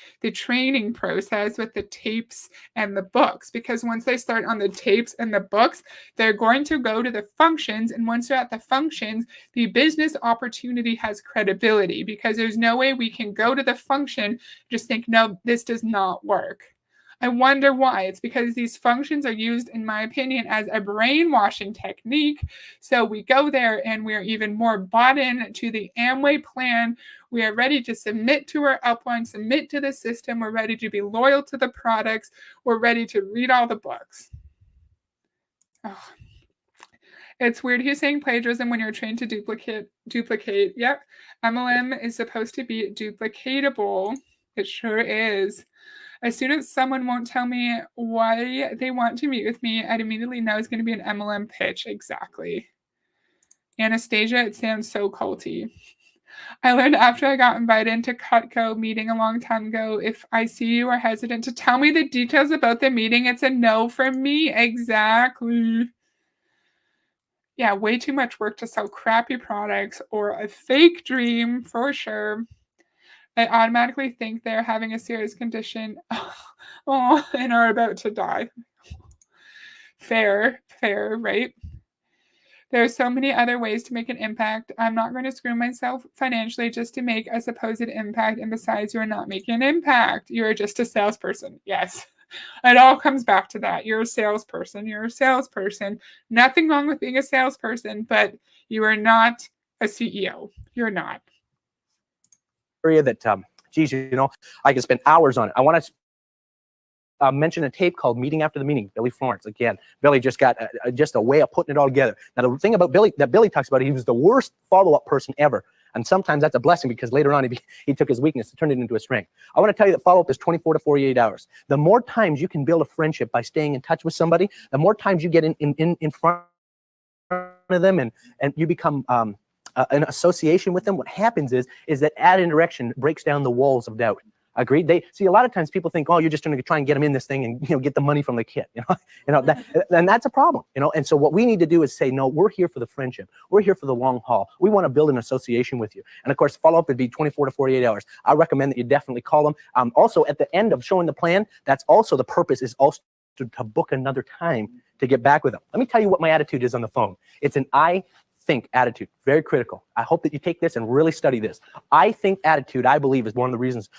process with the tapes and the books. Because once they start on the tapes and the books, they're going to go to the functions. And once they're at the functions, the business opportunity has credibility because there's no way we can go to the function, just think, no, this does not work. I wonder why. It's because these functions are used, in my opinion, as a brainwashing technique. So we go there and we're even more bought in to the Amway plan. We are ready to submit to our upline, submit to the system. We're ready to be loyal to the products. We're ready to read all the books. Oh. It's weird he's saying plagiarism when you're trained to duplicate. Yep. MLM is supposed to be duplicatable. It sure is. As soon as someone won't tell me why they want to meet with me, I'd immediately know it's going to be an MLM pitch. Exactly. Anastasia, it sounds so culty. I learned after I got invited into Cutco meeting a long time ago, if I see you are hesitant to tell me the details about the meeting, it's a no from me. Exactly. Yeah, way too much work to sell crappy products or a fake dream for sure. I automatically think they're having a serious condition and are about to die. Fair, right? There are so many other ways to make an impact. I'm not going to screw myself financially just to make a supposed impact. And besides, you are not making an impact. You're just a salesperson. Yes. It all comes back to that. You're a salesperson. You're a salesperson. Nothing wrong with being a salesperson, but you are not a CEO. You're not. Area that, geez, I can spend hours on it. I want to mention a tape called Meeting After the Meeting, Billy Florence. Again, Billy just got just a way of putting it all together. Now, the thing about Billy that Billy talks about, he was the worst follow-up person ever. And sometimes that's a blessing because later on he took his weakness and turned it into a strength. I want to tell you that follow-up is 24 to 48 hours. The more times you can build a friendship by staying in touch with somebody, the more times you get in front of them and you become an association with them, what happens is that interaction breaks down the walls of doubt. Agreed? They see a lot of times people think, oh, you're just going to try and get them in this thing and get the money from the kid, and that's a problem, And so what we need to do is say, no, we're here for the friendship. We're here for the long haul. We want to build an association with you. And of course, follow up would be 24 to 48 hours. I recommend that you definitely call them. Also, at the end of showing the plan, that's also the purpose is also to book another time to get back with them. Let me tell you what my attitude is on the phone. It's an I think attitude, very critical. I hope that you take this and really study this. I think attitude, I believe, is one of the reasons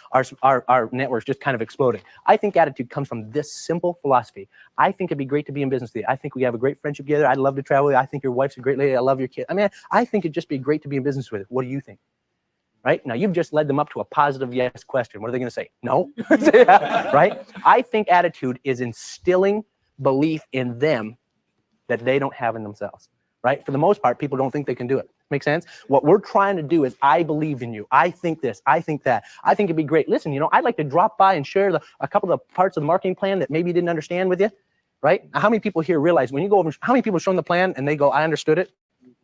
our network's just kind of exploding. I think attitude comes from this simple philosophy. I think it'd be great to be in business with you. I think we have a great friendship together. I'd love to travel with you. I think your wife's a great lady. I love your kid. I mean, I think it'd just be great to be in business with you. What do you think? Right? Now, you've just led them up to a positive yes question. What are they going to say? No? Right? I think attitude is instilling belief in them that they don't have in themselves. Right? For the most part, people don't think they can do it. Make sense? What we're trying to do is, I believe in you. I think this. I think that. I think it'd be great. Listen, I'd like to drop by and share a couple of parts of the marketing plan that maybe you didn't understand with you. Right? Now, how many people here realize when you go over, how many people show them the plan and they go, I understood it?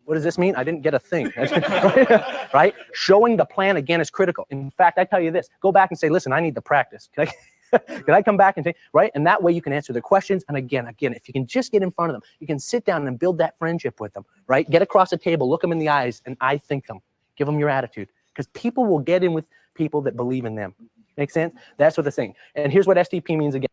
What does this mean? I didn't get a thing. Right? Showing the plan, again, is critical. In fact, I tell you this. Go back and say, listen, I need to practice. Can I come back and say, right? And that way you can answer their questions. And again, if you can just get in front of them, you can sit down and build that friendship with them, right? Get across the table, look them in the eyes, and I think them. Give them your attitude. Because people will get in with people that believe in them. Make sense? That's what they're saying. And here's what STP means again.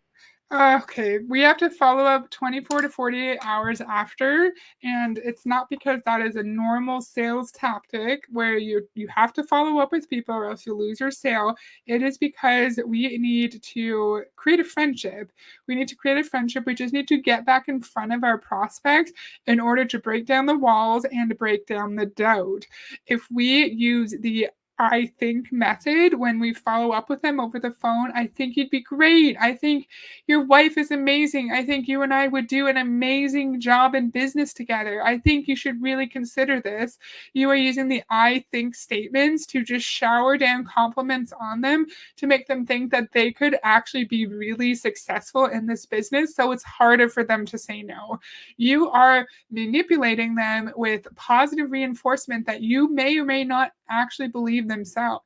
Okay, we have to follow up 24 to 48 hours after, and it's not because that is a normal sales tactic where you have to follow up with people or else you lose your sale. It is because we need to create a friendship. We need to create a friendship. We just need to get back in front of our prospects in order to break down the walls and break down the doubt. If we use the I think method when we follow up with them over the phone, I think you'd be great. I think your wife is amazing. I think you and I would do an amazing job in business together. I think you should really consider this. You are using the I think statements to just shower down compliments on them to make them think that they could actually be really successful in this business. So it's harder for them to say no. You are manipulating them with positive reinforcement that you may or may not actually believe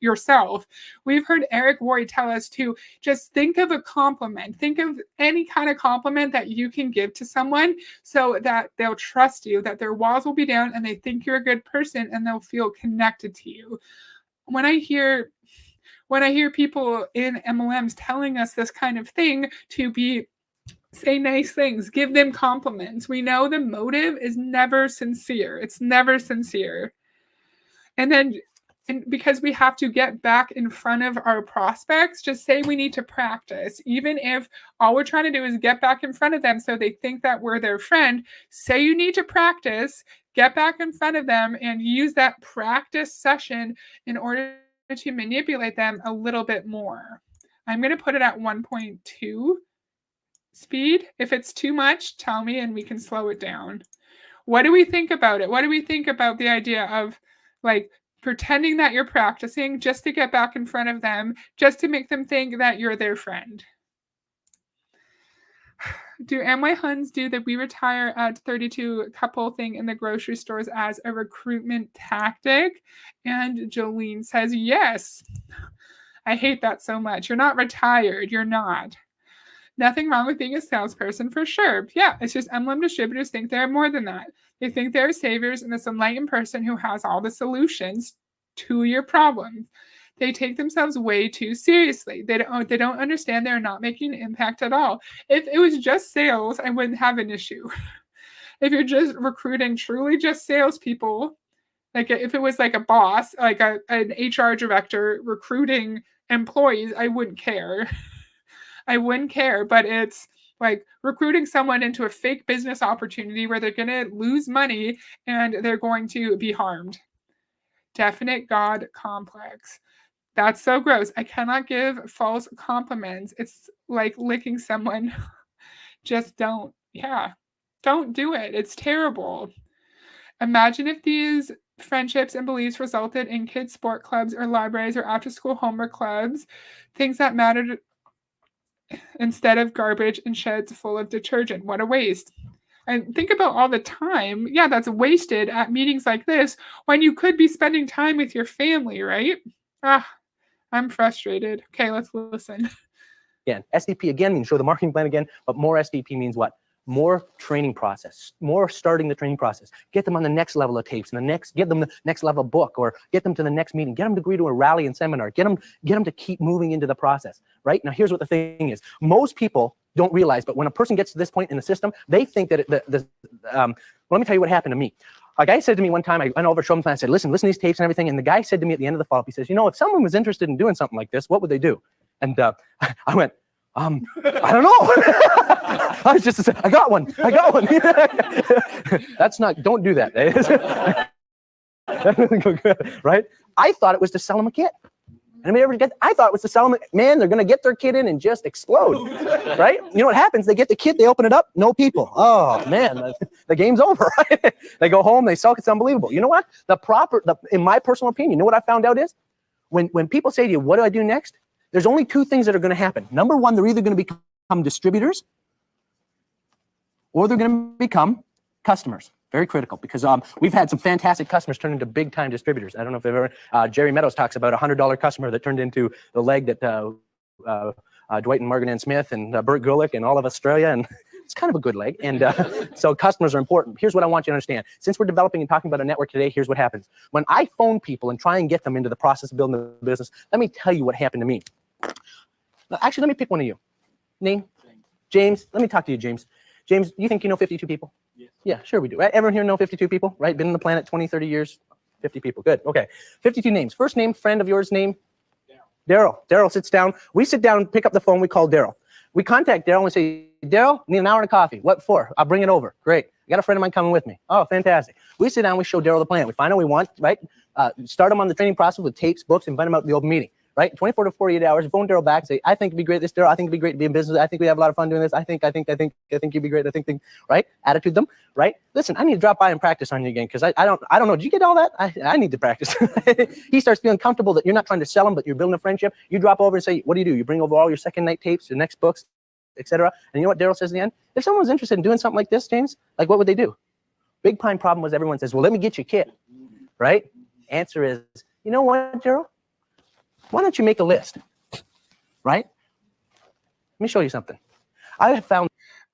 yourself. We've heard Eric Worre tell us to just think of a compliment. Think of any kind of compliment that you can give to someone so that they'll trust you, that their walls will be down and they think you're a good person and they'll feel connected to you. When I hear people in MLMs telling us this kind of thing to say nice things, give them compliments, we know the motive is never sincere. It's never sincere. And because we have to get back in front of our prospects, just say we need to practice. Even if all we're trying to do is get back in front of them so they think that we're their friend, say you need to practice, get back in front of them and use that practice session in order to manipulate them a little bit more. I'm going to put it at 1.2 speed. If it's too much, tell me and we can slow it down. What do we think about it? What do we think about the idea of pretending that you're practicing just to get back in front of them, just to make them think that you're their friend? Do NY Huns do the we retire at 32 couple thing in the grocery stores as a recruitment tactic? And Jolene says, yes. I hate that so much. You're not retired. You're not. Nothing wrong with being a salesperson for sure. Yeah, it's just MLM distributors think they're more than that. They think they're saviors and this enlightened person who has all the solutions to your problems. They take themselves way too seriously. They don't understand they're not making an impact at all. If it was just sales, I wouldn't have an issue. If you're just recruiting truly just salespeople, like if it was like a boss, like an HR director recruiting employees, I wouldn't care. I wouldn't care, but it's like recruiting someone into a fake business opportunity where they're going to lose money and they're going to be harmed. Definite God complex. That's so gross. I cannot give false compliments. It's like licking someone. Just don't. Yeah. Don't do it. It's terrible. Imagine if these friendships and beliefs resulted in kids' sport clubs or libraries or after school homework clubs, things that mattered instead of garbage and sheds full of detergent. What a waste. And think about all the time, yeah, that's wasted at meetings like this when you could be spending time with your family, right? Ah, I'm frustrated. Okay, let's listen. Again, SDP again means show the marketing plan again, but more SDP means what? More training process, more starting the training process. Get them on the next level of tapes, and get them the next level book, or get them to the next meeting. Get them to agree to a rally and seminar. Get them to keep moving into the process. Right now, here's what the thing is: most people don't realize, but when a person gets to this point in the system, they think that well, let me tell you what happened to me. A guy said to me one time, I went over to show him, and I said, listen to these tapes and everything. And the guy said to me at the end of the follow-up, he says, if someone was interested in doing something like this, what would they do? And I went, I don't know. I was just, I got one. That's not, don't do that. Right? I thought it was to sell them a kit. I thought it was to sell them, man, they're going to get their kit in and just explode. Right? You know what happens? They get the kit, they open it up, no people. Oh, man, the game's over. Right? They go home, they suck, it's unbelievable. You know what? In my personal opinion, you know what I found out is? When people say to you, what do I do next? There's only two things that are going to happen. Number one, they're either going to become distributors or they're going to become customers. Very critical, because we've had some fantastic customers turn into big-time distributors. I don't know if they've ever, Jerry Meadows talks about a $100 customer that turned into the leg that Dwight and Margaret Ann Smith and Bert Gulick and all of Australia, and it's kind of a good leg. And so customers are important. Here's what I want you to understand. Since we're developing and talking about a network today, here's what happens. When I phone people and try and get them into the process of building the business, let me tell you what happened to me. Actually, let me pick one of you. Name? James. Let me talk to you, James. James, you think you know 52 people? Yes. Yeah, sure we do. Right? Everyone here know 52 people, right? Been on the planet 20, 30 years? 50 people. Good. Okay. 52 names. First name, friend of yours, name? Daryl. Daryl sits down. We sit down, pick up the phone. We call Daryl. We contact Daryl and say, Daryl, need an hour and a coffee. What for? I'll bring it over. Great. I got a friend of mine coming with me. Oh, fantastic. We sit down. We show Daryl the plan. We find out what we want, right? Start him on the training process with tapes, books, invite him out to the open meeting. Right? 24 to 48 hours, phone Daryl back, say, I think it'd be great, this Daryl, I think it'd be great to be in business. I think we have a lot of fun doing this. I think you'd be great. I think, right? Attitude them, right? Listen, I need to drop by and practice on you again, because I don't know. Did you get all that? I need to practice. He starts feeling comfortable that you're not trying to sell him, but you're building a friendship. You drop over and say, what do? You bring over all your second night tapes, your next books, etc. And you know what Daryl says in the end? If someone was interested in doing something like this, James, like what would they do? Big Pine problem was everyone says, well, let me get you a kit, right? Answer is, you know what, Daryl? Why don't you make a list, right? Let me show you something. I have found.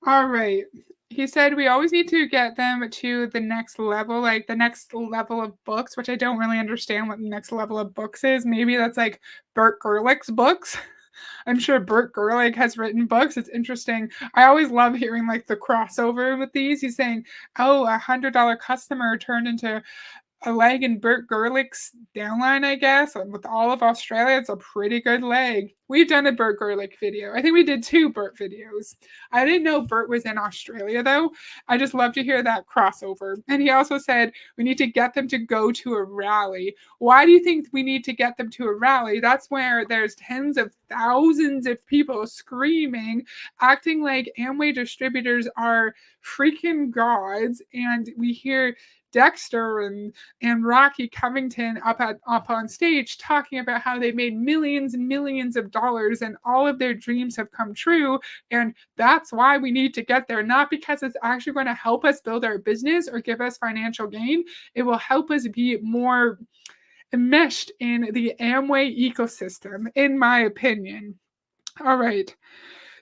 All right. He said we always need to get them to the next level, like the next level of books, which I don't really understand what the next level of books is. Maybe that's like Bert Gerlich's books. I'm sure Bert Gerlich has written books. It's interesting. I always love hearing like the crossover with these. He's saying, oh, $100 customer turned into a leg in Bert Gerlich's downline, I guess. With all of Australia, it's a pretty good leg. We've done a Bert Gerlich video. I think we did 2 Bert videos. I didn't know Bert was in Australia, though. I just love to hear that crossover. And he also said we need to get them to go to a rally. Why do you think we need to get them to a rally? That's where there's tens of thousands of people screaming, acting like Amway distributors are freaking gods. And we hear Dexter and Rocky Covington up on stage talking about how they made millions and millions of dollars and all of their dreams have come true. And that's why we need to get there, not because it's actually going to help us build our business or give us financial gain. It will help us be more enmeshed in the Amway ecosystem, in my opinion. All right.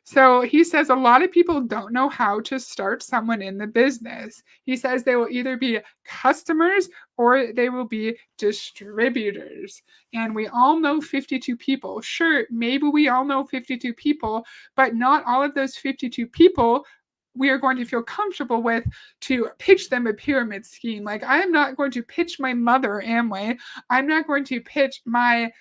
So he says a lot of people don't know how to start someone in the business. He says they will either be customers or they will be distributors. And we all know 52 people. Sure, maybe we all know 52 people, but not all of those 52 people we are going to feel comfortable with to pitch them a pyramid scheme. Like, I am not going to pitch my mother Amway. I'm not going to pitch my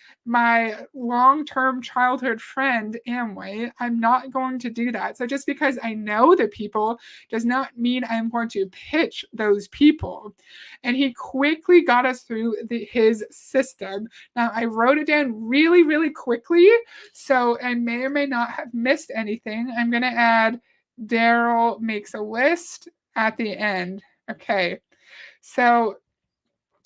long-term childhood friend Amway. I'm not going to do that. So just because I know the people does not mean I'm going to pitch those people. And he quickly got us through his system. Now, I wrote it down really, really quickly, so I may or may not have missed anything. I'm going to add Daryl makes a list at the end. Okay. So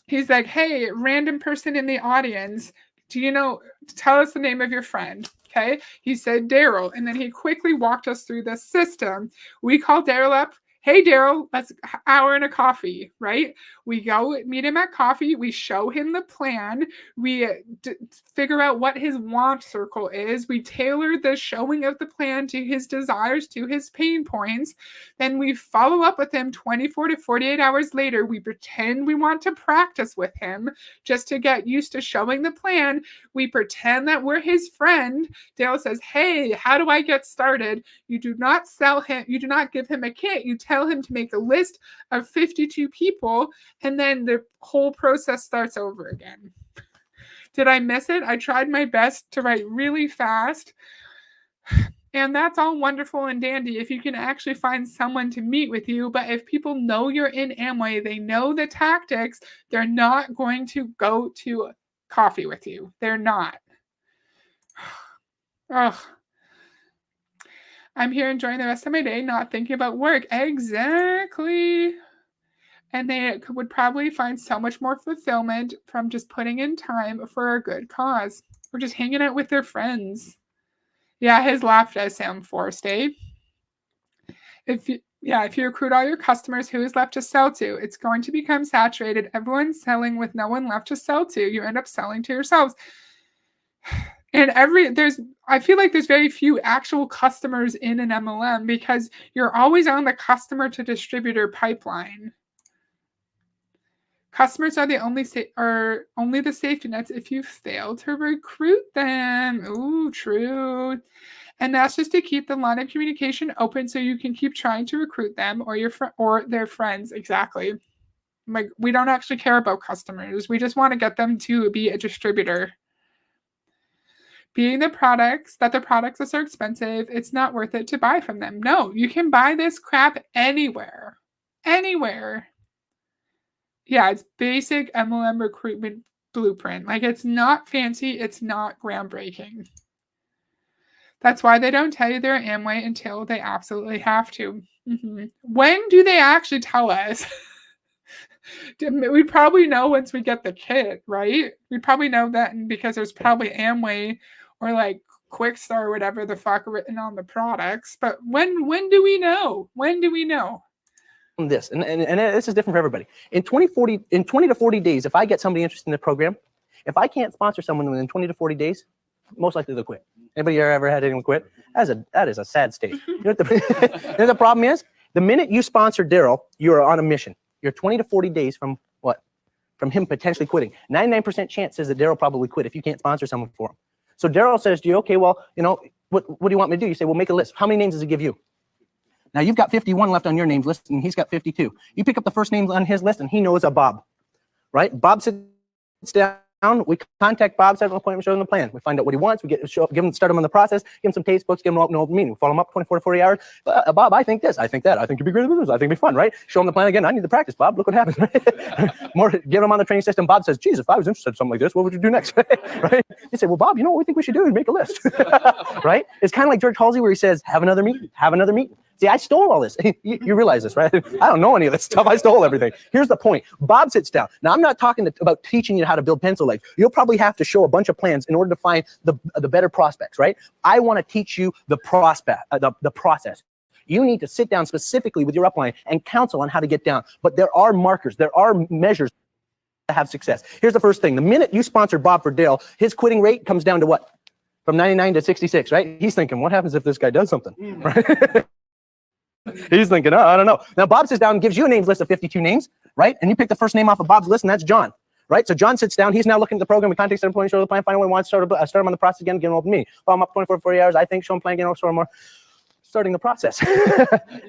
he's like, hey, random person in the audience, do you know, tell us the name of your friend. Okay. He said Daryl. And then he quickly walked us through the system. We called Daryl up. Hey, Daryl, let's hour and a coffee, right? We go meet him at coffee. We show him the plan. We figure out what his want circle is. We tailor the showing of the plan to his desires, to his pain points. Then we follow up with him 24 to 48 hours later. We pretend we want to practice with him just to get used to showing the plan. We pretend that we're his friend. Daryl says, hey, how do I get started? You do not sell him. You do not give him a kit. You tell him to make a list of 52 people, and then the whole process starts over again. Did I miss it? I tried my best to write really fast. And that's all wonderful and dandy if you can actually find someone to meet with you. But if people know you're in Amway, they know the tactics, they're not going to go to coffee with you. They're not. Ugh. I'm here enjoying the rest of my day, not thinking about work. Exactly. And they would probably find so much more fulfillment from just putting in time for a good cause or just hanging out with their friends. Yeah, his laugh does sound forced, eh? If you recruit all your customers, who is left to sell to? It's going to become saturated. Everyone's selling with no one left to sell to. You end up selling to yourselves. And I feel like there's very few actual customers in an MLM because you're always on the customer to distributor pipeline. Customers are only the safety nets if you fail to recruit them. Ooh, true. And that's just to keep the line of communication open so you can keep trying to recruit them or their friends. Exactly. Like, we don't actually care about customers. We just want to get them to be a distributor. Being the products are so expensive, it's not worth it to buy from them. No, you can buy this crap anywhere. Anywhere. Yeah, it's basic MLM recruitment blueprint. Like, it's not fancy, it's not groundbreaking. That's why they don't tell you they're Amway until they absolutely have to. Mm-hmm. When do they actually tell us? We'd probably know once we get the kit, right? We'd probably know that because there's probably Amway or like Quickstar or whatever the fuck written on the products. But when do we know? When do we know? This and this is different for everybody. In 20 to 40 days, if I get somebody interested in the program, if I can't sponsor someone within 20 to 40 days, most likely they'll quit. Anybody ever had anyone quit? That is a sad state. You know what the problem is? The minute you sponsor Daryl, you are on a mission. You're 20 to 40 days from what? From him potentially quitting. 99% chance says that Daryl probably quit if you can't sponsor someone for him. So Daryl says to you, okay, well, you know, what do you want me to do? You say, well, make a list. How many names does he give you? Now you've got 51 left on your names list, and he's got 52. You pick up the first name on his list, and he knows a Bob, right? Bob sits down. We contact Bob, set up an appointment, show him the plan. We find out what he wants. We start him on the process, give him some taste books, give him an open meeting. We follow him up 24 to 40 hours. Bob, I think this, I think that, I think you'd be great at business. I think it'd be fun, right? Show him the plan again. I need to practice, Bob. Look what happens. More, get him on the training system. Bob says, geez, if I was interested in something like this, what would you do next? Right? You say, well, Bob, you know what we think we should do is make a list. Right? It's kind of like George Halsey where he says, have another meeting, have another meeting. See, I stole all this. You realize this, right? I don't know any of this stuff. I stole everything. Here's the point. Bob sits down. Now, I'm not talking about teaching you how to build pencil legs. You'll probably have to show a bunch of plans in order to find the better prospects, right? I want to teach you the process. You need to sit down specifically with your upline and counsel on how to get down. But there are markers. There are measures to have success. Here's the first thing. The minute you sponsor Bob for Dale, his quitting rate comes down to what? from 99 to 66, right? He's thinking, what happens if this guy does something? Right? He's thinking, oh, I don't know. Now, Bob sits down and gives you a names list of 52 names, right? And you pick the first name off of Bob's list, and that's John, right? So John sits down. He's now looking at the program. We contact the employee, show the plan, find out when he wants to start him on the process again, get him open meeting. Follow him up 24 to 48 hours. I think, show him plan, get him over more. Starting the process.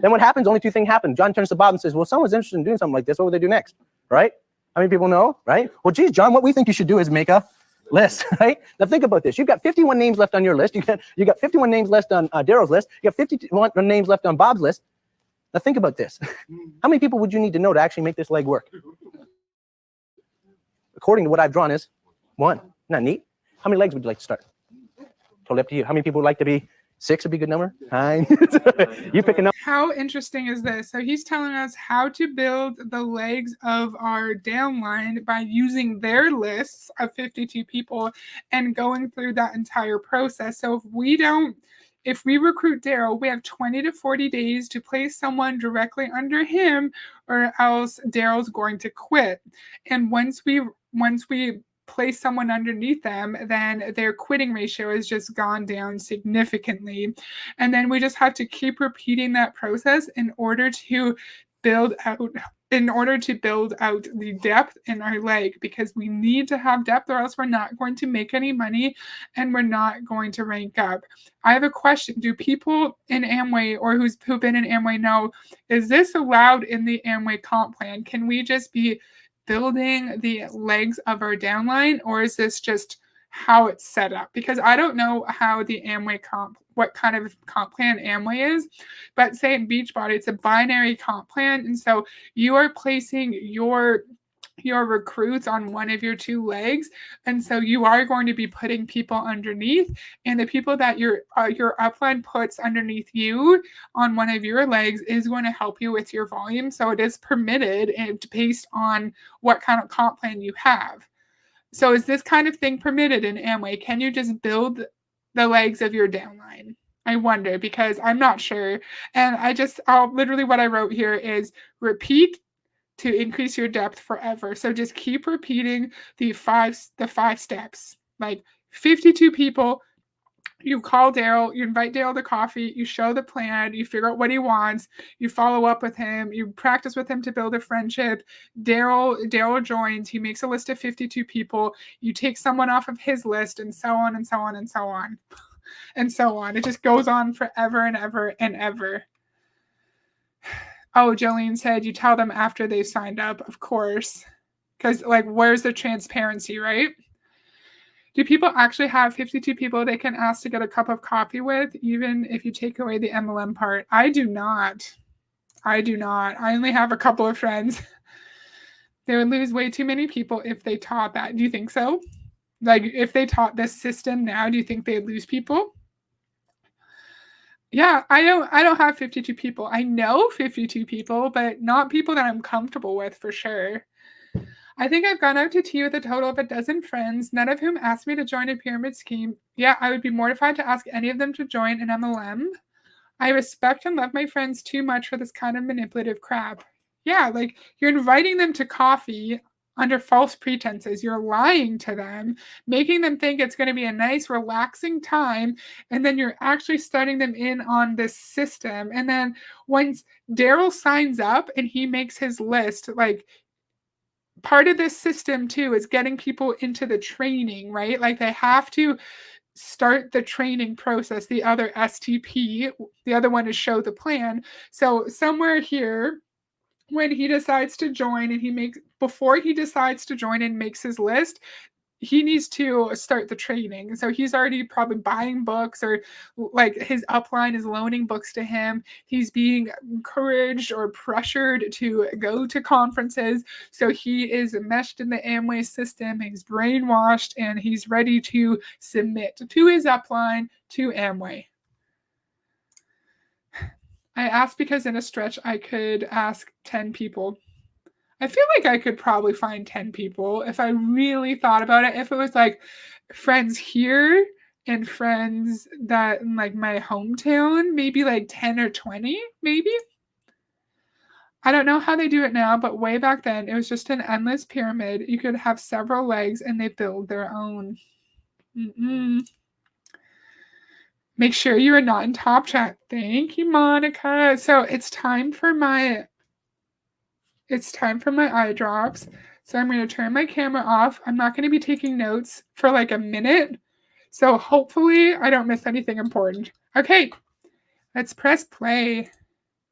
Then what happens? Only two things happen. John turns to Bob and says, well, someone's interested in doing something like this. What would they do next? Right? How many people know? Right? Well, geez, John, what we think you should do is make a list, right? Now think about this. You've got 51 names left on your list. You got 51 names left on Daryl's list. You got 51 names left on Bob's list. Now think about this. How many people would you need to know to actually make this leg work? According to what I've drawn is one. Isn't that neat? How many legs would you like to start? Totally up to you. How many people would like to be? 6 would be a good number. Nine. You pick a number. How interesting is this? So he's telling us how to build the legs of our downline by using their lists of 52 people and going through that entire process. So if we recruit Daryl, we have 20 to 40 days to place someone directly under him, or else Daryl's going to quit. And once we place someone underneath them, then their quitting ratio has just gone down significantly. And then we just have to keep repeating that process in order to build out the depth in our leg, because we need to have depth, or else we're not going to make any money and we're not going to rank up. I have a question. Do people in Amway or who've been in Amway know, is this allowed in the Amway comp plan? Can we just be building the legs of our downline, or is this just how it's set up? Because I don't know how the Amway what kind of comp plan Amway is, but say in Beachbody, it's a binary comp plan. And so you are placing your recruits on one of your two legs. And so you are going to be putting people underneath, and the people that your upline puts underneath you on one of your legs is going to help you with your volume. So it is permitted and based on what kind of comp plan you have. So is this kind of thing permitted in Amway? Can you just build the legs of your downline? I wonder, because I'm not sure. And literally what I wrote here is repeat to increase your depth forever. So just keep repeating the five steps. Like 52 people, you call Daryl, you invite Daryl to coffee, you show the plan, you figure out what he wants, you follow up with him, you practice with him to build a friendship. Daryl joins, he makes a list of 52 people, you take someone off of his list, and so on and so on and so on. And so on. It just goes on forever and ever and ever. Oh, Jolene said you tell them after they've signed up, of course. Because, where's the transparency, right? Do people actually have 52 people they can ask to get a cup of coffee with, even if you take away the MLM part? I do not. I only have a couple of friends. They would lose way too many people if they taught that. Do you think so? If they taught this system now, do you think they'd lose people? Yeah, I don't have 52 people. I know 52 people, but not people that I'm comfortable with, for sure. I think I've gone out to tea with a total of 12 friends, none of whom asked me to join a pyramid scheme. Yeah, I would be mortified to ask any of them to join an MLM. I respect and love my friends too much for this kind of manipulative crap. Yeah, you're inviting them to coffee under false pretenses. You're lying to them, making them think it's going to be a nice, relaxing time, and then you're actually starting them in on this system. And then once Daryl signs up and he makes his list, part of this system too is getting people into the training, right? They have to start the training process. The other STP, the other one is show the plan. So somewhere here, when he decides to join and before he decides to join and makes his list, he needs to start the training. So he's already probably buying books, or his upline is loaning books to him. He's being encouraged or pressured to go to conferences. So he is enmeshed in the Amway system. He's brainwashed, and he's ready to submit to his upline, to Amway. I asked because in a stretch I could ask 10 people. I feel like I could probably find 10 people if I really thought about it. If it was friends here and friends that in my hometown, maybe 10 or 20, maybe. I don't know how they do it now, but way back then it was just an endless pyramid. You could have several legs and they build their own. Make sure you are not in top chat. Thank you, Monica. So it's time for my eye drops. So I'm going to turn my camera off. I'm not going to be taking notes for like a minute. So hopefully I don't miss anything important. Okay, let's press play.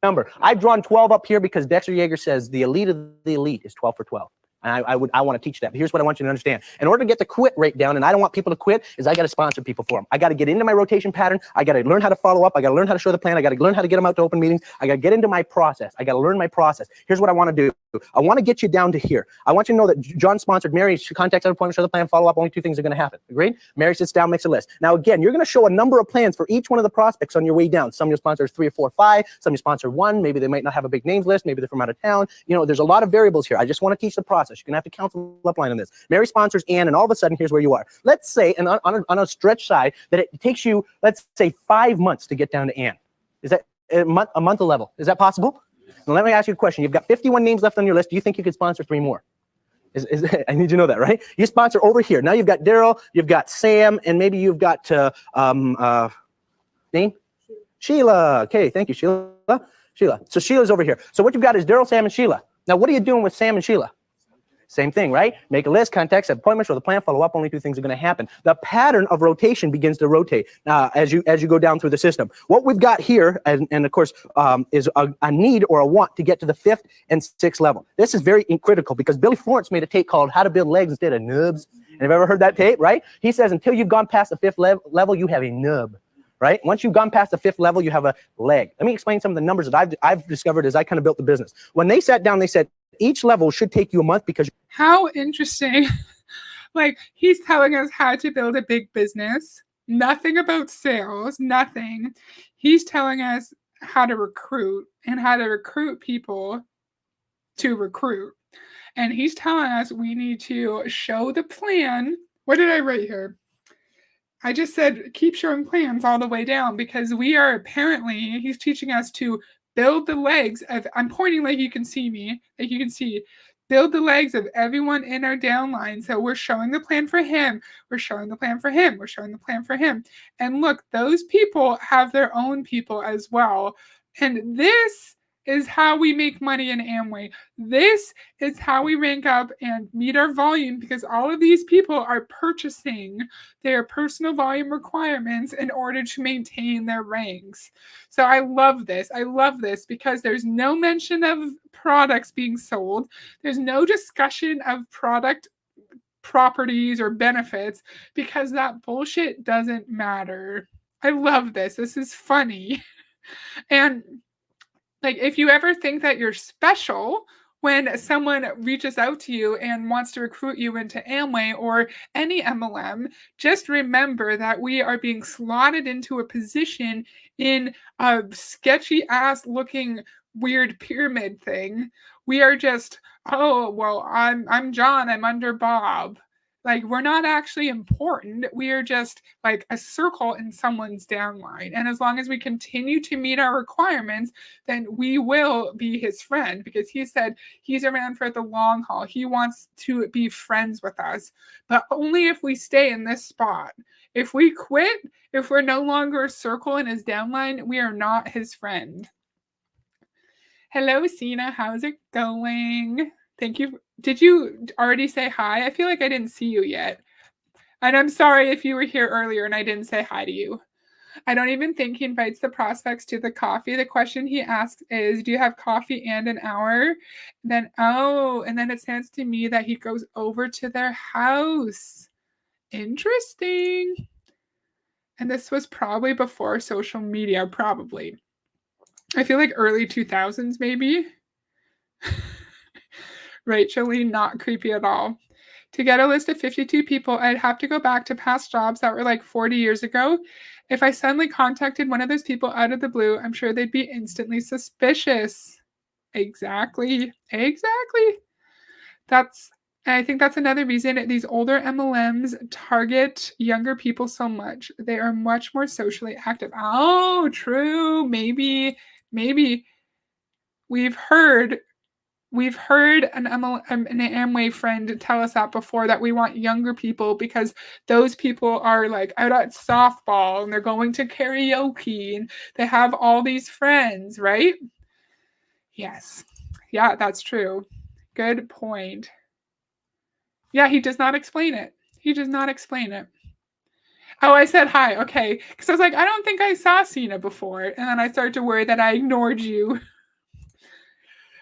Number. I've drawn 12 up here because Dexter Yeager says the elite of the elite is 12 for 12. And I want to teach that. But here's what I want you to understand. In order to get the quit rate down, and I don't want people to quit, is I got to sponsor people for them. I got to get into my rotation pattern. I got to learn how to follow up. I got to learn how to show the plan. I got to learn how to get them out to open meetings. I got to get into my process. I got to learn my process. Here's what I want to do. I want to get you down to here. I want you to know that John sponsored Mary. She contacts an appointment, show the plan, follow up. Only two things are going to happen. Agreed? Mary sits down, makes a list. Now, again, you're going to show a number of plans for each one of the prospects on your way down. Some of your sponsors 3 or 4 or 5. Some of you sponsor 1. Maybe they might not have a big names list. Maybe they're from out of town. You know, there's a lot of variables here. I just want to teach the process. You're going to have to counsel upline on this. Mary sponsors Ann, and all of a sudden, here's where you are. Let's say, and on a stretch side, that it takes you, let's say, 5 months to get down to Ann. Is that a month level? Is that possible? Now, let me ask you a question. You've got 51 names left on your list. Do you think you could sponsor 3 more? I need you to know that, right? You sponsor over here. Now you've got Daryl, you've got Sam, and maybe you've got name? Sheila. Okay, thank you, Sheila. So Sheila's over here. So what you've got is Daryl, Sam, and Sheila. Now, what are you doing with Sam and Sheila? Same thing, right? Make a list, contact, set appointments, show the plan, follow up. Only 2 things are going to happen. The pattern of rotation begins to rotate as you go down through the system. What we've got here, and of course, is a need or a want to get to the 5th and 6th level. This is very critical because Billy Florence made a tape called "How to Build Legs Instead of Nubs." And have you ever heard that tape? Right? He says until you've gone past the 5th level, you have a nub. Right? Once you've gone past the 5th level, you have a leg. Let me explain some of the numbers that I've discovered as I kind of built the business. When they sat down, they said each level should take you a month because. How interesting. Like, he's telling us how to build a big business. Nothing about sales, nothing. He's telling us how to recruit and how to recruit people to recruit. And he's telling us we need to show the plan. What did I write here? I just said keep showing plans all the way down because we are apparently, he's teaching us to build the legs of, I'm pointing like you can see me, like you can see, build the legs of everyone in our downline. So we're showing the plan for him. We're showing the plan for him. We're showing the plan for him. And look, those people have their own people as well. And this is how we make money in Amway. This is how we rank up and meet our volume because all of these people are purchasing their personal volume requirements in order to maintain their ranks. So I love this. I love this because there's no mention of products being sold. There's no discussion of product properties or benefits because that bullshit doesn't matter. I love this. This is funny. And like, if you ever think that you're special when someone reaches out to you and wants to recruit you into Amway or any MLM, just remember that we are being slotted into a position in a sketchy ass looking weird pyramid thing. We are just, oh, well, I'm John, I'm under Bob. Like, we're not actually important. We are just like a circle in someone's downline. And as long as we continue to meet our requirements, then we will be his friend because he said he's around for the long haul. He wants to be friends with us, but only if we stay in this spot. If we quit, if we're no longer a circle in his downline, we are not his friend. Hello, Sina. How's it going? Thank you. Did you already say hi? I feel like I didn't see you yet. And I'm sorry if you were here earlier and I didn't say hi to you. I don't even think he invites the prospects to the coffee. The question he asks is, do you have coffee and an hour? And then it sounds to me that he goes over to their house. Interesting. And this was probably before social media, probably. I feel like early 2000s, maybe. Rachel-lee, not creepy at all. To get a list of 52 people, I'd have to go back to past jobs that were like 40 years ago. If I suddenly contacted one of those people out of the blue, I'm sure they'd be instantly suspicious. Exactly. I think that's another reason these older MLMs target younger people so much. They are much more socially active. Oh, true. Maybe we've heard we've heard an Amway friend tell us that before, that we want younger people because those people are like out at softball and they're going to karaoke and they have all these friends, right? Yes. Yeah, that's true. Good point. Yeah, he does not explain it. He does not explain it. Oh, I said hi. Okay. Because I was like, I don't think I saw Cena before. And then I started to worry that I ignored you.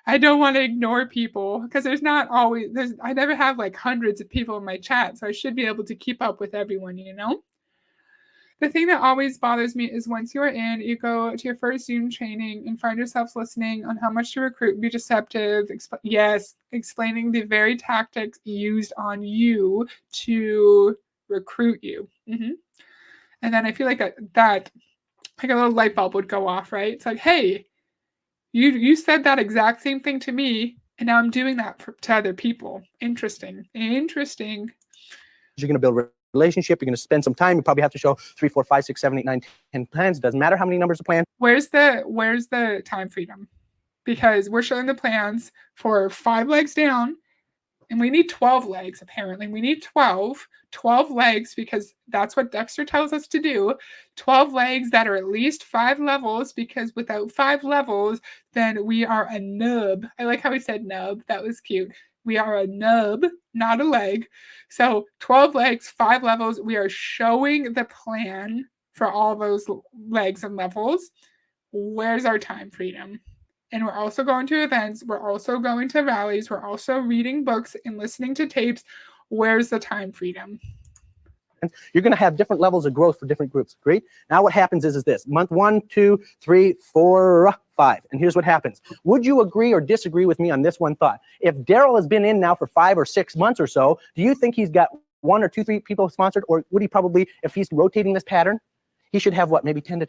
I don't want to ignore people because I never have like hundreds of people in my chat. So I should be able to keep up with everyone, you know? The thing that always bothers me is once you're in, you go to your first Zoom training and find yourself listening on how much to recruit, be deceptive. Explaining the very tactics used on you to recruit you. And then I feel like that like a little light bulb would go off, right? It's like, hey, you said that exact same thing to me, and now I'm doing that to other people. Interesting. You're going to build a relationship. You're going to spend some time. You probably have to show 3, 4, 5, 6, 7, 8, 9, 10 plans. It doesn't matter how many numbers of plans. Where's the time freedom? Because we're showing the plans for 5 legs down, and we need 12 legs, apparently. We need 12 legs because that's what Dexter tells us to do. 12 legs that are at least 5 levels, because without 5 levels, then we are a nub. I like how he said nub. That was cute. We are a nub, not a leg. So 12 legs, 5 levels. We are showing the plan for all those legs and levels. Where's our time freedom? And we're also going to events. We're also going to rallies. We're also reading books and listening to tapes. Where's the time freedom? You're going to have different levels of growth for different groups. Great. Now what happens is this. Month 1, 2, 3, 4, 5. And here's what happens. Would you agree or disagree with me on this one thought? If Daryl has been in now for 5 or 6 months or so, do you think he's got 1 or 2, 3 people sponsored? Or would he probably, if he's rotating this pattern, he should have what, maybe 10 to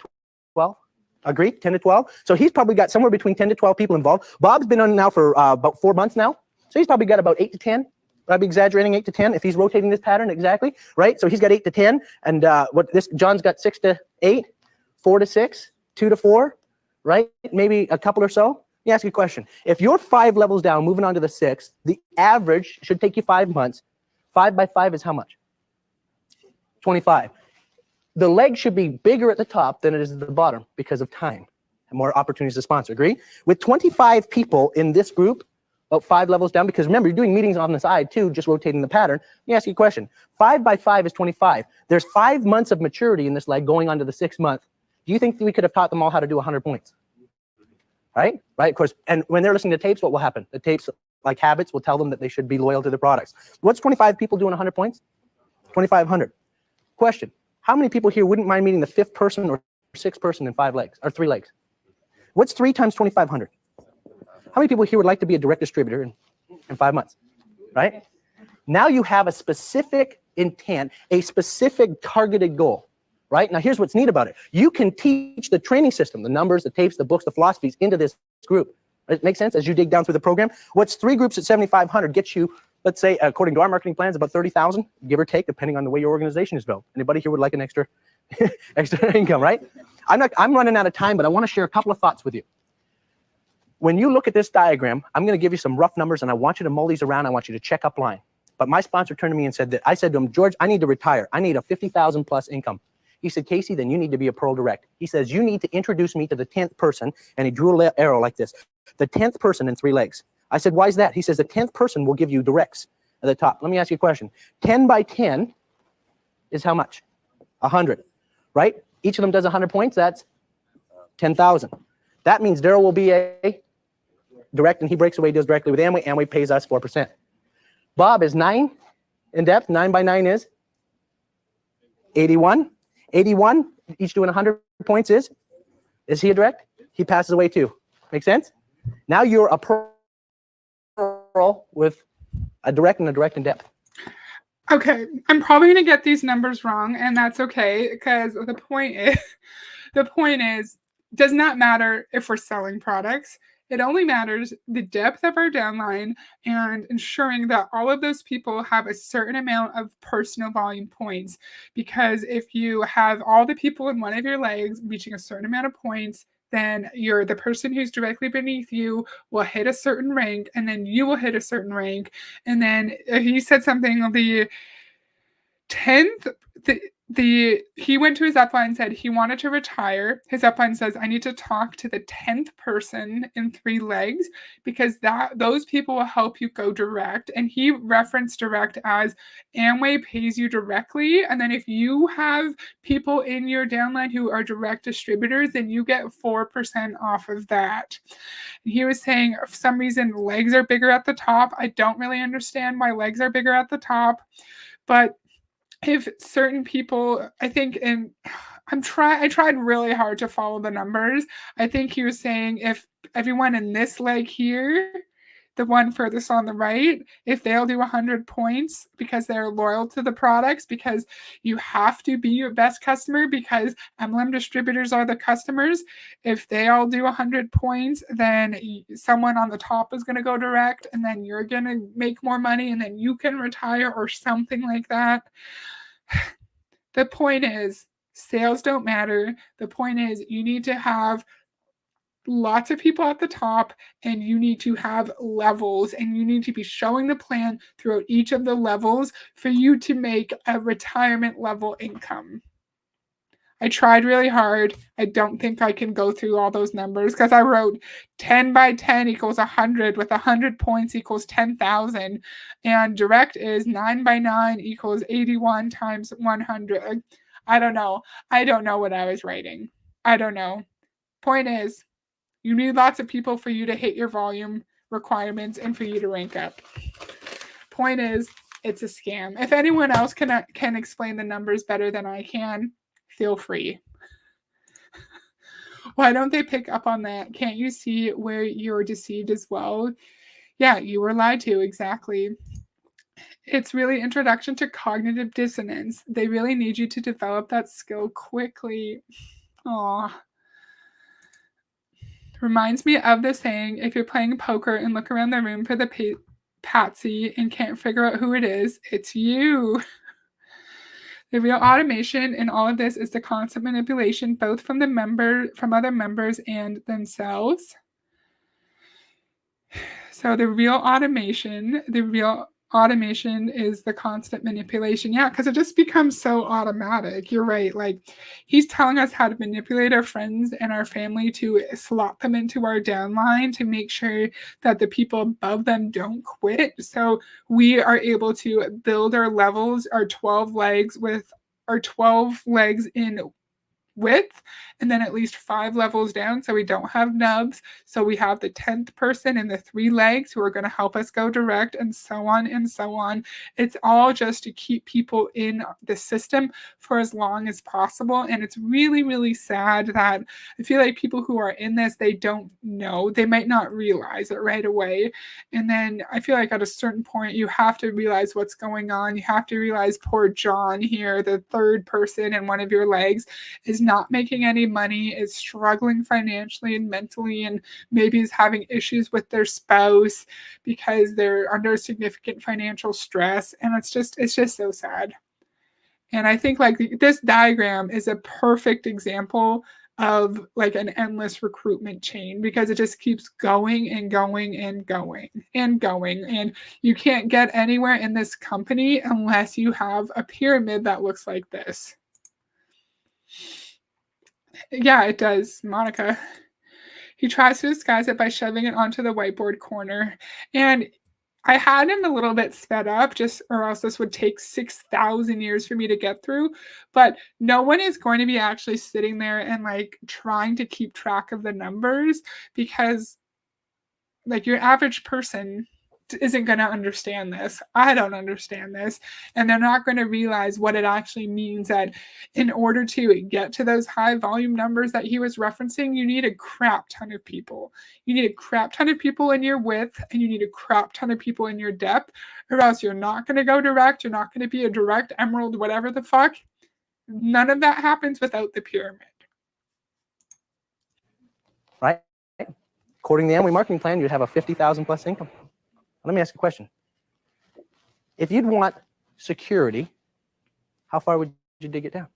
12? Agree? 10 to 12? So he's probably got somewhere between 10 to 12 people involved. Bob's been on now for about 4 months now. So he's probably got about 8 to 10. I'd be exaggerating, 8 to 10 if he's rotating this pattern exactly, right? So he's got 8 to 10, and John's got 6 to 8, 4 to 6, 2 to 4, right? Maybe a couple or so. Let me ask you a question. If you're 5 levels down, moving on to the 6th, the average should take you 5 months. 5 by 5 is how much? 25. The leg should be bigger at the top than it is at the bottom because of time and more opportunities to sponsor. Agree? With 25 people in this group, about 5 levels down, because remember, you're doing meetings on the side too, just rotating the pattern. Let me ask you a question. 5 by 5 is 25. There's 5 months of maturity in this leg going on to the 6th month. Do you think we could have taught them all how to do 100 points? Right? Right, of course. And when they're listening to tapes, what will happen? The tapes, like habits, will tell them that they should be loyal to their products. What's 25 people doing 100 points? 2,500. Question. How many people here wouldn't mind meeting the 5th person or 6th person in 5 legs, or 3 legs? What's 3 times 2,500? How many people here would like to be a direct distributor in 5 months, right? Now you have a specific intent, a specific targeted goal, right? Now here's what's neat about it. You can teach the training system, the numbers, the tapes, the books, the philosophies into this group. It makes sense as you dig down through the program. What's 3 groups at 7,500 gets you, let's say, according to our marketing plans, about 30,000, give or take, depending on the way your organization is built. Anybody here would like an extra income, right? I'm running out of time, but I want to share a couple of thoughts with you. When you look at this diagram, I'm going to give you some rough numbers, and I want you to mull these around. I want you to check up line. But my sponsor turned to me and said that I said to him, George, I need to retire. I need a 50,000 plus income. He said, Casey, then you need to be a Pearl Direct. He says, you need to introduce me to the 10th person, and he drew an arrow like this. The 10th person in 3 legs. I said, why is that? He says, the 10th person will give you directs at the top. Let me ask you a question. 10 by 10 is how much? 100, right? Each of them does 100 points. That's 10,000. That means Daryl will be a direct, and he breaks away, deals directly with Amway. Amway pays us 4%. Bob is 9 in depth. 9 by 9 is 81. 81, each doing 100 points is he a direct? He passes away too. Make sense? Now you're a Pearl with a direct in depth. Okay, I'm probably going to get these numbers wrong, and that's okay, because the point is, does not matter if we're selling products. It only matters the depth of our downline and ensuring that all of those people have a certain amount of personal volume points. Because if you have all the people in one of your legs reaching a certain amount of points, then the person who's directly beneath you will hit a certain rank, and then you will hit a certain rank. And then he said something, the 10th, he went to his upline and said he wanted to retire. His upline says, I need to talk to the 10th person in 3 legs, because those people will help you go direct. And he referenced direct as Amway pays you directly, and then if you have people in your downline who are direct distributors, then you get 4% off of that. And he was saying, for some reason, legs are bigger at the top. I don't really understand why legs are bigger at the top, but if certain people, I think, and I tried really hard to follow the numbers. I think he was saying if everyone in this leg here, the one furthest on the right, if they'll do 100 points because they're loyal to the products, because you have to be your best customer, because MLM distributors are the customers. If they all do 100 points, then someone on the top is going to go direct, and then you're going to make more money, and then you can retire or something like that. The point is, sales don't matter. The point is, you need to have lots of people at the top, and you need to have levels, and you need to be showing the plan throughout each of the levels for you to make a retirement level income. I tried really hard. I don't think I can go through all those numbers, because I wrote 10 by 10 equals 100 with 100 points equals 10,000. And direct is 9 by 9 equals 81 times 100. I don't know. I don't know what I was writing. I don't know. Point is, you need lots of people for you to hit your volume requirements and for you to rank up. Point is, it's a scam. If anyone else can explain the numbers better than I can, feel free. Why don't they pick up on that? Can't you see where you're deceived as well? Yeah, you were lied to, exactly. It's really introduction to cognitive dissonance. They really need you to develop that skill quickly. Aw. Reminds me of the saying, if you're playing poker and look around the room for the patsy and can't figure out who it is, it's you. The real automation in all of this is the constant manipulation, both from other members and themselves. So the real automation is the constant manipulation. Yeah, because it just becomes so automatic. You're right. Like, he's telling us how to manipulate our friends and our family to slot them into our downline to make sure that the people above them don't quit. So we are able to build our levels, our 12 legs in width, and then at least 5 levels down, so we don't have nubs. So we have the 10th person in the 3 legs who are going to help us go direct, and so on and so on. It's all just to keep people in the system for as long as possible. And it's really, really sad that I feel like people who are in this, they don't know. They might not realize it right away. And then I feel like at a certain point, you have to realize what's going on. You have to realize poor John here, the 3rd person in one of your legs, is not making any money, is struggling financially and mentally, and maybe is having issues with their spouse because they're under significant financial stress. And it's just so sad. And I think like this diagram is a perfect example of like an endless recruitment chain, because it just keeps going and going and going and going. And you can't get anywhere in this company unless you have a pyramid that looks like this. Yeah, it does, Monica. He tries to disguise it by shoving it onto the whiteboard corner. And I had him a little bit sped up, or else this would take 6,000 years for me to get through. But no one is going to be actually sitting there and like trying to keep track of the numbers, because like your average person isn't going to understand this. I don't understand this. And they're not going to realize what it actually means, that in order to get to those high volume numbers that he was referencing, you need a crap ton of people. You need a crap ton of people in your width, and you need a crap ton of people in your depth, or else you're not going to go direct. You're not going to be a direct emerald, whatever the fuck. None of that happens without the pyramid. Right? According to the Amway marketing plan, you'd have a 50,000 plus income. Let me ask you a question. If you'd want security, how far would you dig it down?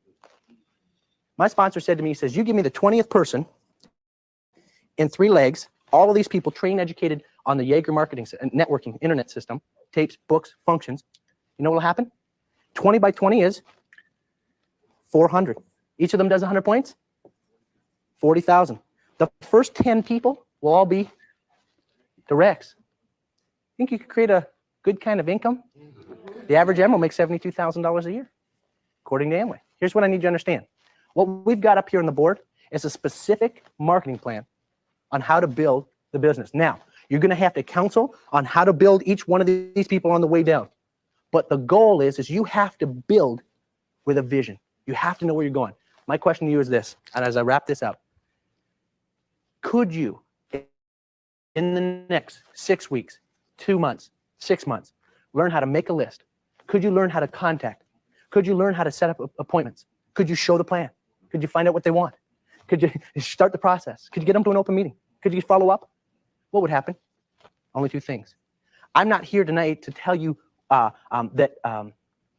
My sponsor said to me, he says, you give me the 20th person in 3 legs, all of these people trained, educated on the Jaeger marketing and networking internet system, tapes, books, functions. You know what will happen? 20 by 20 is 400. Each of them does 100 points, 40,000. The first 10 people will all be directs. Think you could create a good kind of income? The average M will make $72,000 a year, according to Amway. Here's what I need you to understand. What we've got up here on the board is a specific marketing plan on how to build the business. Now, you're going to have to counsel on how to build each one of these people on the way down. But the goal is you have to build with a vision. You have to know where you're going. My question to you is this, and as I wrap this up, could you, in the next 6 weeks, 2 months, 6 months, learn how to make a list? Could you learn how to contact? Could you learn how to set up appointments? Could you show the plan? Could you find out what they want? Could you start the process? Could you get them to an open meeting? Could you follow up? What would happen? Only 2 things. I'm not here tonight to tell you I'm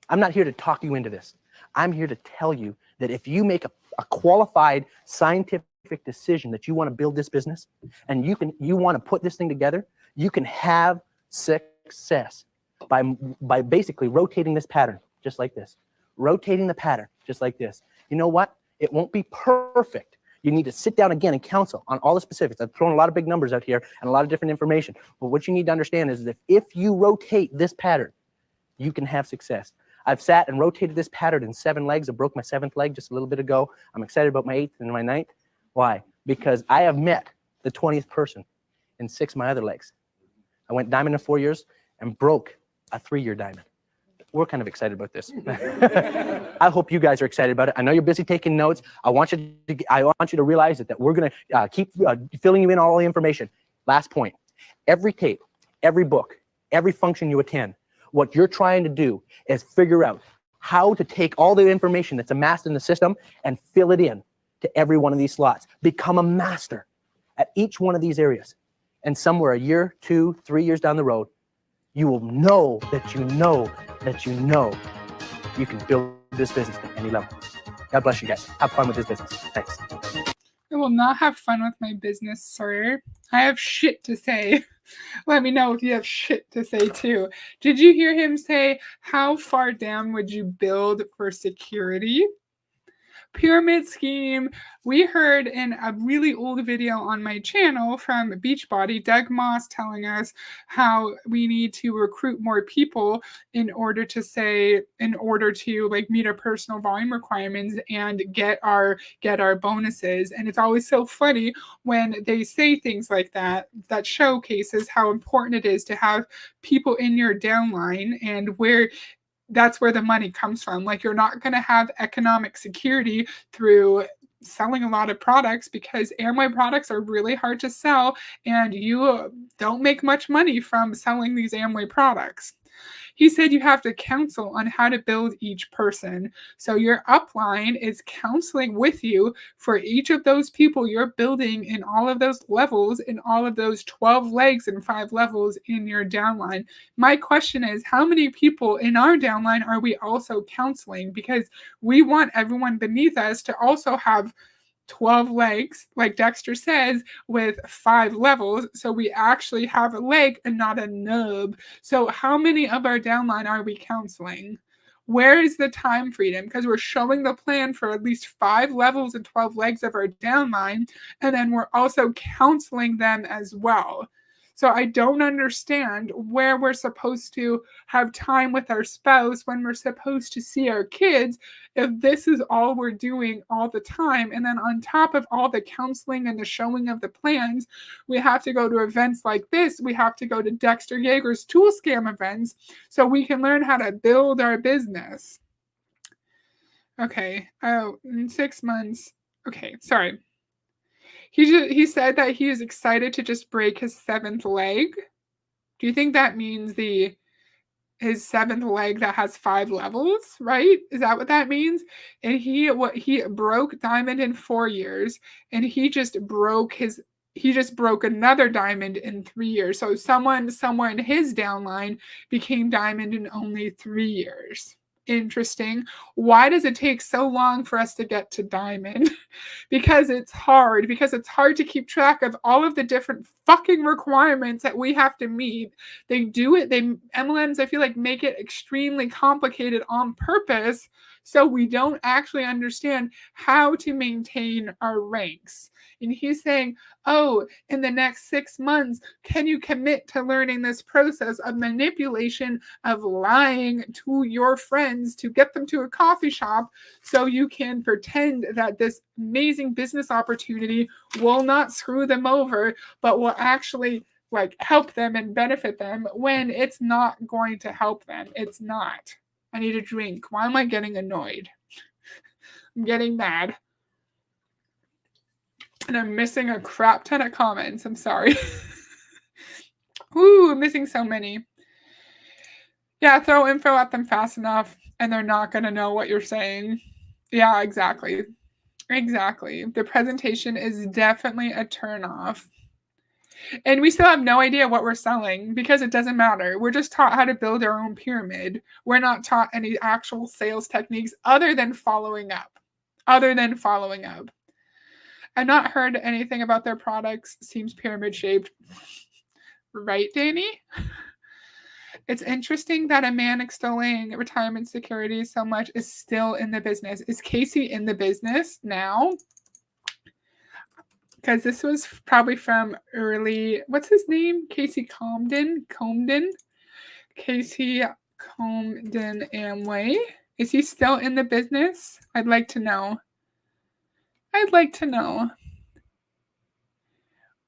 not here to talk you into this. I'm here to tell you that if you make a qualified scientific decision that you want to build this business and you want to put this thing together, you can have success by basically rotating this pattern just like this. Rotating the pattern just like this. You know what? It won't be perfect. You need to sit down again and counsel on all the specifics. I've thrown a lot of big numbers out here and a lot of different information. But what you need to understand is that if you rotate this pattern, you can have success. I've sat and rotated this pattern in 7 legs. I broke my 7th leg just a little bit ago. I'm excited about my 8th and my 9th. Why? Because I have met the 20th person in 6 of my other legs. I went diamond in 4 years and broke a 3-year diamond. We're kind of excited about this. I hope you guys are excited about it. I know you're busy taking notes. I want you to realize that we're going to keep filling you in all the information. Last point. Every tape, every book, every function you attend, what you're trying to do is figure out how to take all the information that's amassed in the system and fill it in to every one of these slots. Become a master at each one of these areas. And somewhere a year, 2, 3 years down the road, you will know that you know that you know you can build this business at any level. God bless you guys. Have fun with this business. Thanks. I will not have fun with my business, sir. I have shit to say. Let me know if you have shit to say too. Did you hear him say, how far down would you build for security? Pyramid scheme. We heard in a really old video on my channel from Beachbody, Doug Moss, telling us how we need to recruit more people in order to like meet our personal volume requirements and get our bonuses. And it's always so funny when they say things like that showcases how important it is to have people in your downline and that's where the money comes from. Like, you're not going to have economic security through selling a lot of products because Amway products are really hard to sell and you don't make much money from selling these Amway products. He said you have to counsel on how to build each person. So your upline is counseling with you for each of those people you're building in all of those levels, in all of those 12 legs and 5 levels in your downline. My question is, how many people in our downline are we also counseling? Because we want everyone beneath us to also have 12 legs, like Dexter says, with 5 levels. So we actually have a leg and not a nub. So how many of our downline are we counseling? Where is the time freedom? Because we're showing the plan for at least 5 levels and 12 legs of our downline. And then we're also counseling them as well. So I don't understand where we're supposed to have time with our spouse when we're supposed to see our kids if this is all we're doing all the time. And then on top of all the counseling and the showing of the plans, we have to go to events like this. We have to go to Dexter Yeager's Tool Scam events so we can learn how to build our business. Okay. Oh, in 6 months. Okay, sorry. He said that he is excited to just break his 7th leg. Do you think that means his 7th leg that has 5 levels, right? Is that what that means? And he broke diamond in 4 years, and he just broke another diamond in 3 years. So someone somewhere in his downline became diamond in only 3 years. interesting. Why does it take so long for us to get to diamond? Because it's hard. Because it's hard to keep track of all of the different fucking requirements that we have to meet. They do it. MLMs, I feel like, make it extremely complicated on purpose, so we don't actually understand how to maintain our ranks. And he's saying, oh, in the next 6 months, can you commit to learning this process of manipulation, of lying to your friends to get them to a coffee shop so you can pretend that this amazing business opportunity will not screw them over, but will actually like help them and benefit them, when it's not going to help them. It's not. I need a drink. Why am I getting annoyed? I'm getting mad. And I'm missing a crap ton of comments. I'm sorry. Ooh, I'm missing so many. Yeah, throw info at them fast enough and they're not going to know what you're saying. Yeah, exactly. Exactly. The presentation is definitely a turnoff. And we still have no idea what we're selling because it doesn't matter. We're just taught how to build our own pyramid. We're not taught any actual sales techniques other than following up. I've not heard anything about their products. Seems pyramid shaped. Right, Danny? It's interesting that a man extolling retirement security so much is still in the business. Is Casey in the business now? Because this was probably from early, what's his name? Casey Comden? Casey Comden Amway. Is he still in the business? I'd like to know.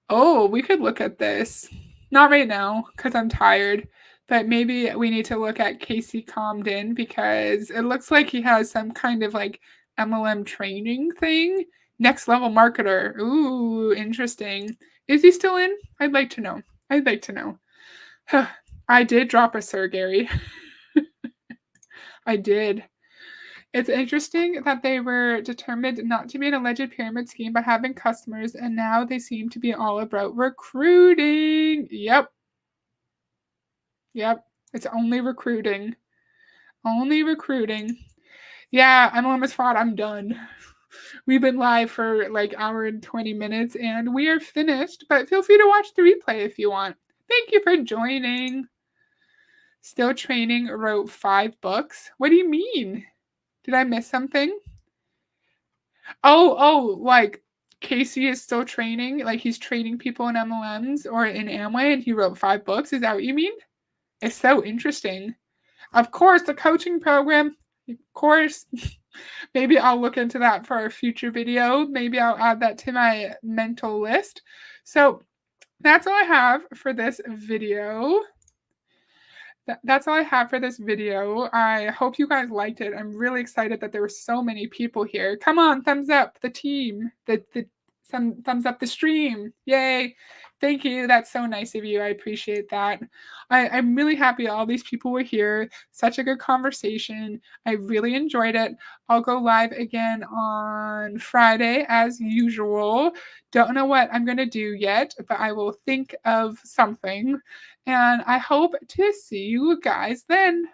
Oh, we could look at this. Not right now, because I'm tired. But maybe we need to look at Casey Comden, because it looks like he has some kind of like MLM training thing. Next level marketer. Ooh, interesting. Is he still in? I'd like to know. I did drop a Sir Gary. I did. It's interesting that they were determined not to be an alleged pyramid scheme by having customers, and now they seem to be all about recruiting. Yep. It's only recruiting. Yeah, I'm almost fraud. I'm done. We've been live for like an hour and 20 minutes and we are finished, but feel free to watch the replay if you want. Thank you for joining. Still training, wrote 5 books. What do you mean? Did I miss something? Oh, like Casey is still training, like he's training people in MLMs or in Amway and he wrote 5 books. Is that what you mean? It's so interesting. Of course, the coaching program, of course. Maybe I'll look into that for a future video. Maybe I'll add that to my mental list. So that's all I have for this video. That's all I have for this video. I hope you guys liked it. I'm really excited that there were so many people here. Come on, thumbs up the team. Some thumbs up the stream. Yay. Thank you. That's so nice of you. I appreciate that. I'm really happy all these people were here. Such a good conversation. I really enjoyed it. I'll go live again on Friday as usual. Don't know what I'm going to do yet, but I will think of something. And I hope to see you guys then.